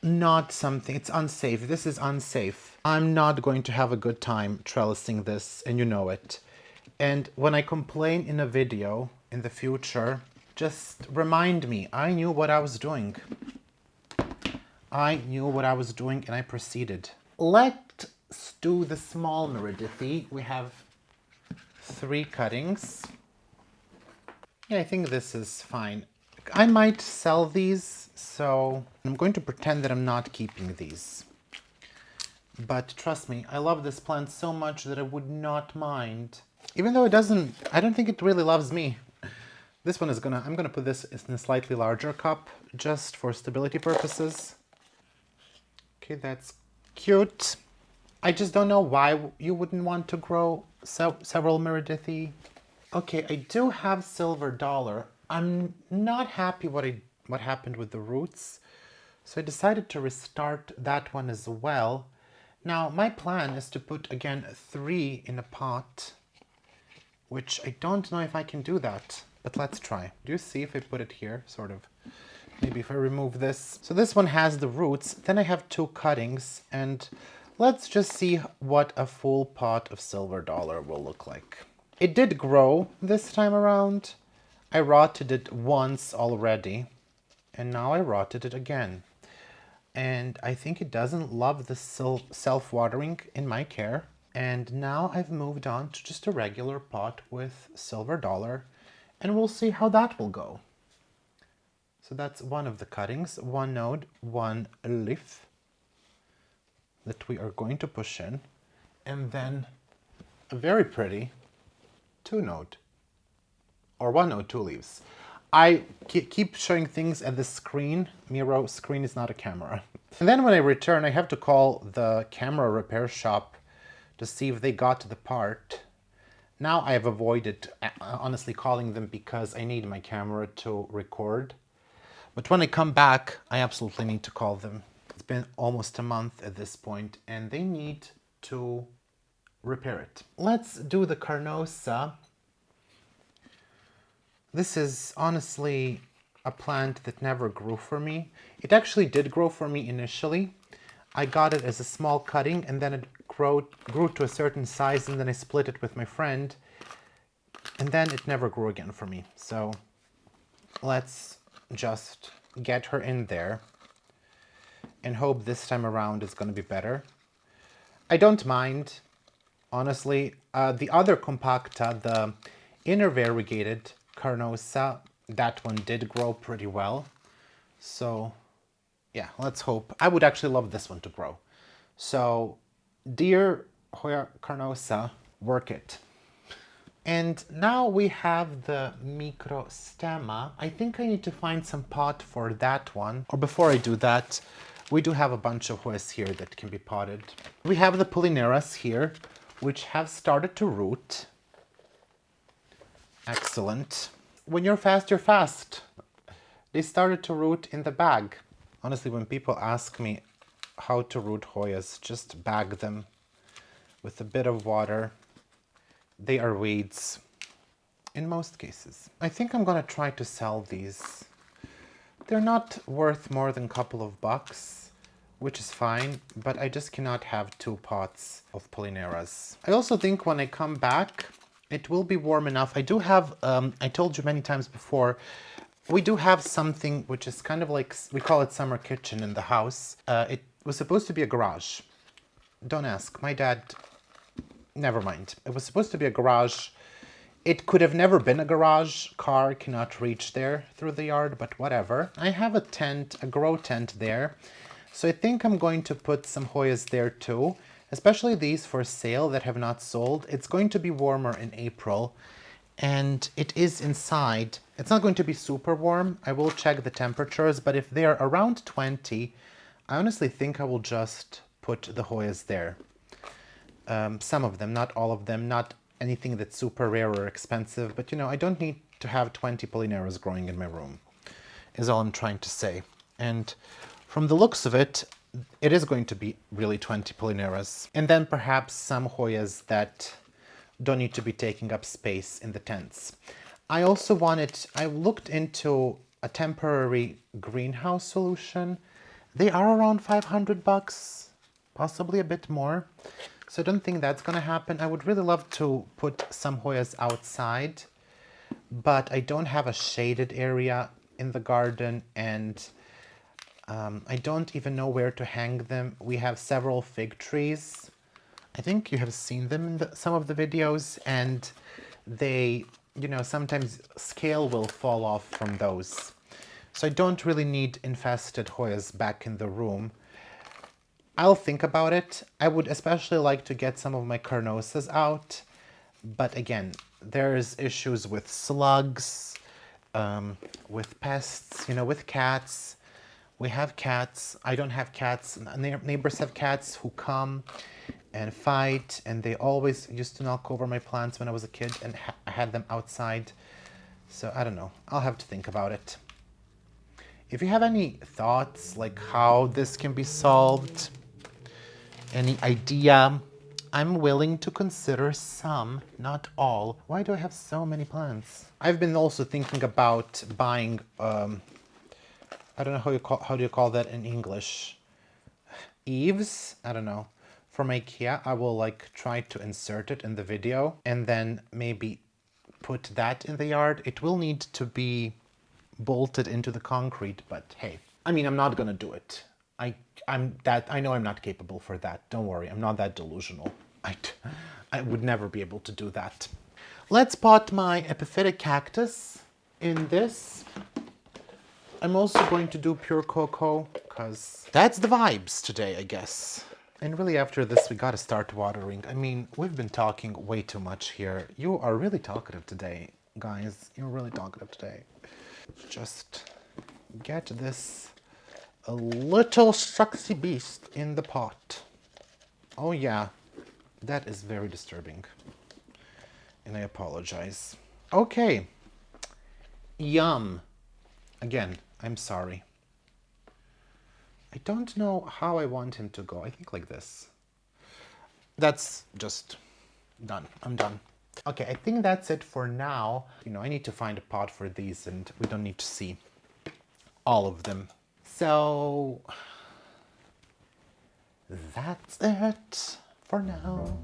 not something, it's unsafe. This is unsafe. I'm not going to have a good time trellising this, and you know it. And when I complain in a video in the future, just remind me, I knew what I was doing. I knew what I was doing and I proceeded. Let's do the small Meredithy. We have 3 cuttings. Yeah, I think this is fine. I might sell these, so I'm going to pretend that I'm not keeping these. But trust me, I love this plant so much that I would not mind. Even though it doesn't, I don't think it really loves me. This one is I'm gonna put this in a slightly larger cup, just for stability purposes. Okay, that's cute. I just don't know why you wouldn't want to grow several Meredithy. Okay, I do have silver dollar. I'm not happy what happened with the roots, so I decided to restart that one as well. Now, my plan is to put, again, 3 in a pot, which I don't know if I can do that, but let's try. Do you see if I put it here, sort of? Maybe if I remove this. So this one has the roots, then I have 2 cuttings, and let's just see what a full pot of silver dollar will look like. It did grow this time around. I rotted it once already, and now I rotted it again. And I think it doesn't love the self-watering in my care. And now I've moved on to just a regular pot with silver dollar, and we'll see how that will go. So that's one of the cuttings, 1 node, 1 leaf that we are going to push in, and then a very pretty 2 node, or 1 node, 2 leaves. I keep showing things at the screen. Miro, screen is not a camera. And then when I return, I have to call the camera repair shop to see if they got the part. Now I have avoided honestly calling them because I need my camera to record. But when I come back, I absolutely need to call them. It's been almost a month at this point, and they need to repair it. Let's do the Carnosa. This is honestly a plant that never grew for me. It actually did grow for me initially. I got it as a small cutting, and then it grew to a certain size, and then I split it with my friend, and then it never grew again for me. So let's just get her in there and hope this time around it's going to be better. I don't mind, honestly. The other compacta, the inner variegated Carnosa, that one did grow pretty well. So yeah, let's hope. I would actually love this one to grow. So dear Hoya Carnosa, work it. And now we have the microstemma. I think I need to find some pot for that one. Or before I do that, we do have a bunch of Hoyas here that can be potted. We have the Polyneras here, which have started to root. Excellent. When you're fast, you're fast. They started to root in the bag. Honestly, when people ask me how to root Hoyas, just bag them with a bit of water. They are weeds in most cases. I think I'm gonna try to sell these. They're not worth more than a couple of bucks, which is fine, but I just cannot have 2 pots of Polyneras. I also think when I come back, it will be warm enough. I do have, I told you many times before, we do have something which is kind of like, we call it summer kitchen in the house. It was supposed to be a garage. Don't ask, my dad, never mind. It was supposed to be a garage. It could have never been a garage. Car cannot reach there through the yard, but whatever. I have a tent, a grow tent there. So I think I'm going to put some Hoyas there too, especially these for sale that have not sold. It's going to be warmer in April, and it is inside. It's not going to be super warm. I will check the temperatures, but if they are around 20, I honestly think I will just put the Hoyas there. Some of them, not all of them, not anything that's super rare or expensive, but you know, I don't need to have 20 Polyneras growing in my room, is all I'm trying to say. And from the looks of it, it is going to be really 20 Polyneras. And then perhaps some Hoyas that don't need to be taking up space in the tents. I also I looked into a temporary greenhouse solution. They are around 500 bucks, possibly a bit more. So I don't think that's gonna happen. I would really love to put some Hoyas outside, but I don't have a shaded area in the garden, and I don't even know where to hang them. We have several fig trees. I think you have seen them in some of the videos, and they, you know, sometimes scale will fall off from those. So I don't really need infested Hoyas back in the room. I'll think about it. I would especially like to get some of my Carnosas out, but again, there's issues with slugs, with pests, you know, with cats. We have cats. I don't have cats. Neighbors have cats who come and fight, and they always used to knock over my plants when I was a kid, and I had them outside. So I don't know. I'll have to think about it. If you have any thoughts, like how this can be solved, any idea, I'm willing to consider some, not all. Why do I have so many plants? I've been also thinking about buying, I don't know how do you call that in English? Eaves? I don't know. From IKEA, I will like try to insert it in the video and then maybe put that in the yard. It will need to be bolted into the concrete, but hey, I mean, I'm not gonna do it. I know I'm not capable for that. Don't worry, I'm not that delusional. I would never be able to do that. Let's pot my epiphytic cactus in this. I'm also going to do pure cocoa, because that's the vibes today, I guess. And really after this, we gotta start watering. I mean, we've been talking way too much here. You are really talkative today, guys. You're really talkative today. Just get this a little sexy beast in the pot. Oh yeah, that is very disturbing. And I apologize. Okay. Yum. Again, I'm sorry. I don't know how I want him to go. I think like this. That's just done. I'm done. Okay, I think that's it for now. You know, I need to find a pot for these and we don't need to see all of them. So that's it for now.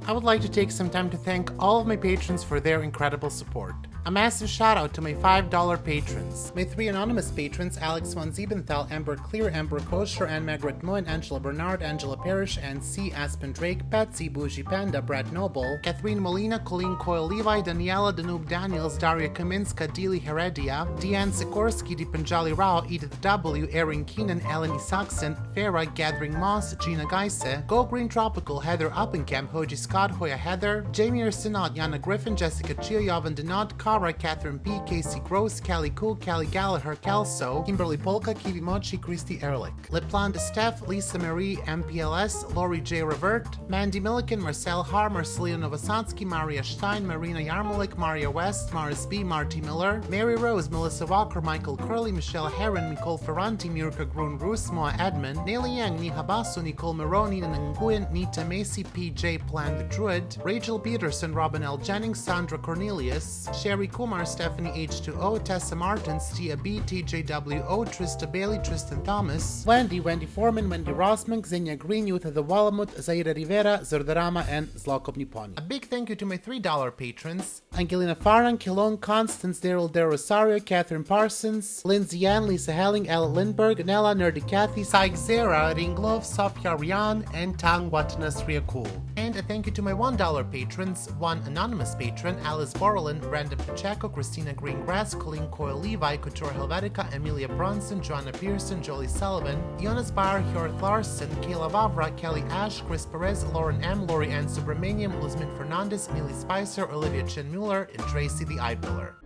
I would like to take some time to thank all of my patrons for their incredible support. A massive shout out to my $5 patrons. My 3 anonymous patrons, Alex von Siebenthal, Amber Clear, Amber Kosher, Anne Margaret Moen, Angela Bernard, Angela Parrish, and C. Aspen Drake, Patsy, Bougie Panda, Brad Noble, Catherine Molina, Colleen Coyle Levi, Daniela Danube Daniels, Daria Kaminska, Dili Heredia, Deanne Sikorsky, Dipanjali Rao, Edith W, Erin Keenan, Eleni Saxon, Farah, Gathering Moss, Gina Geise, Go Green Tropical, Heather Uppenkamp, Hoji Scott, Hoya Heather, Jamie Arsenault, Yana Griffin, Jessica Chia, Yovan Denot, Cara, Catherine P, Casey Gross, Callie Cook, Callie Gallagher, Kelso, Kimberly Polka, Kiwi Mochi, Christy Ehrlich, Leplan Steph, Lisa Marie, MPLS, Lori J. Revert, Mandy Milliken, Marcel Har, Marcelina Novosansky, Maria Stein, Marina Yarmolik, Maria West, Maris B, Marty Miller, Mary Rose, Melissa Walker, Michael Curley, Michelle Herron, Nicole Ferranti, Mirka Grun Rus, Moa Edmond, Nelly Yang, Niha Basu, Nicole Maroney, Nguyen, Nita Macy, PJ Plan the Druid, Rachel Peterson, Robin L. Jennings, Sandra Cornelius, Sherry Kumar, Stephanie H2O, Tessa Martins, Tia B, TJWO, Trista Bailey, Tristan Thomas, Wendy Foreman, Wendy Rossman, Xenia Green, Youth of the Walamut, Zaira Rivera, Zordarama, and Zlokov Niponi. A big thank you to my $3 patrons, Angelina Farhan, Kilon, Constance, Daryl De Rosario, Catherine Parsons, Lindsay Ann, Lisa Helling, Ella Lindberg, Nella, Nerdy Kathy, Saig Zera, Ringlov, Sofia Rian, and Tang Watnas Riakul. And a thank you to my $1 patrons, one anonymous patron, Alice Borland, Brandon Pacheco, Christina Greengrass, Colleen Coyle Levi, Couture Helvetica, Emilia Bronson, Joanna Pearson, Jolie Sullivan, Jonas Barr, Hjort Larson, Kayla Vavra, Kelly Ash, Chris Perez, Lauren M, Lori Ann Subramaniam, Luzmin Fernandez, Neely Spicer, Olivia Chen Mueller, and Tracy the Eye Pillar.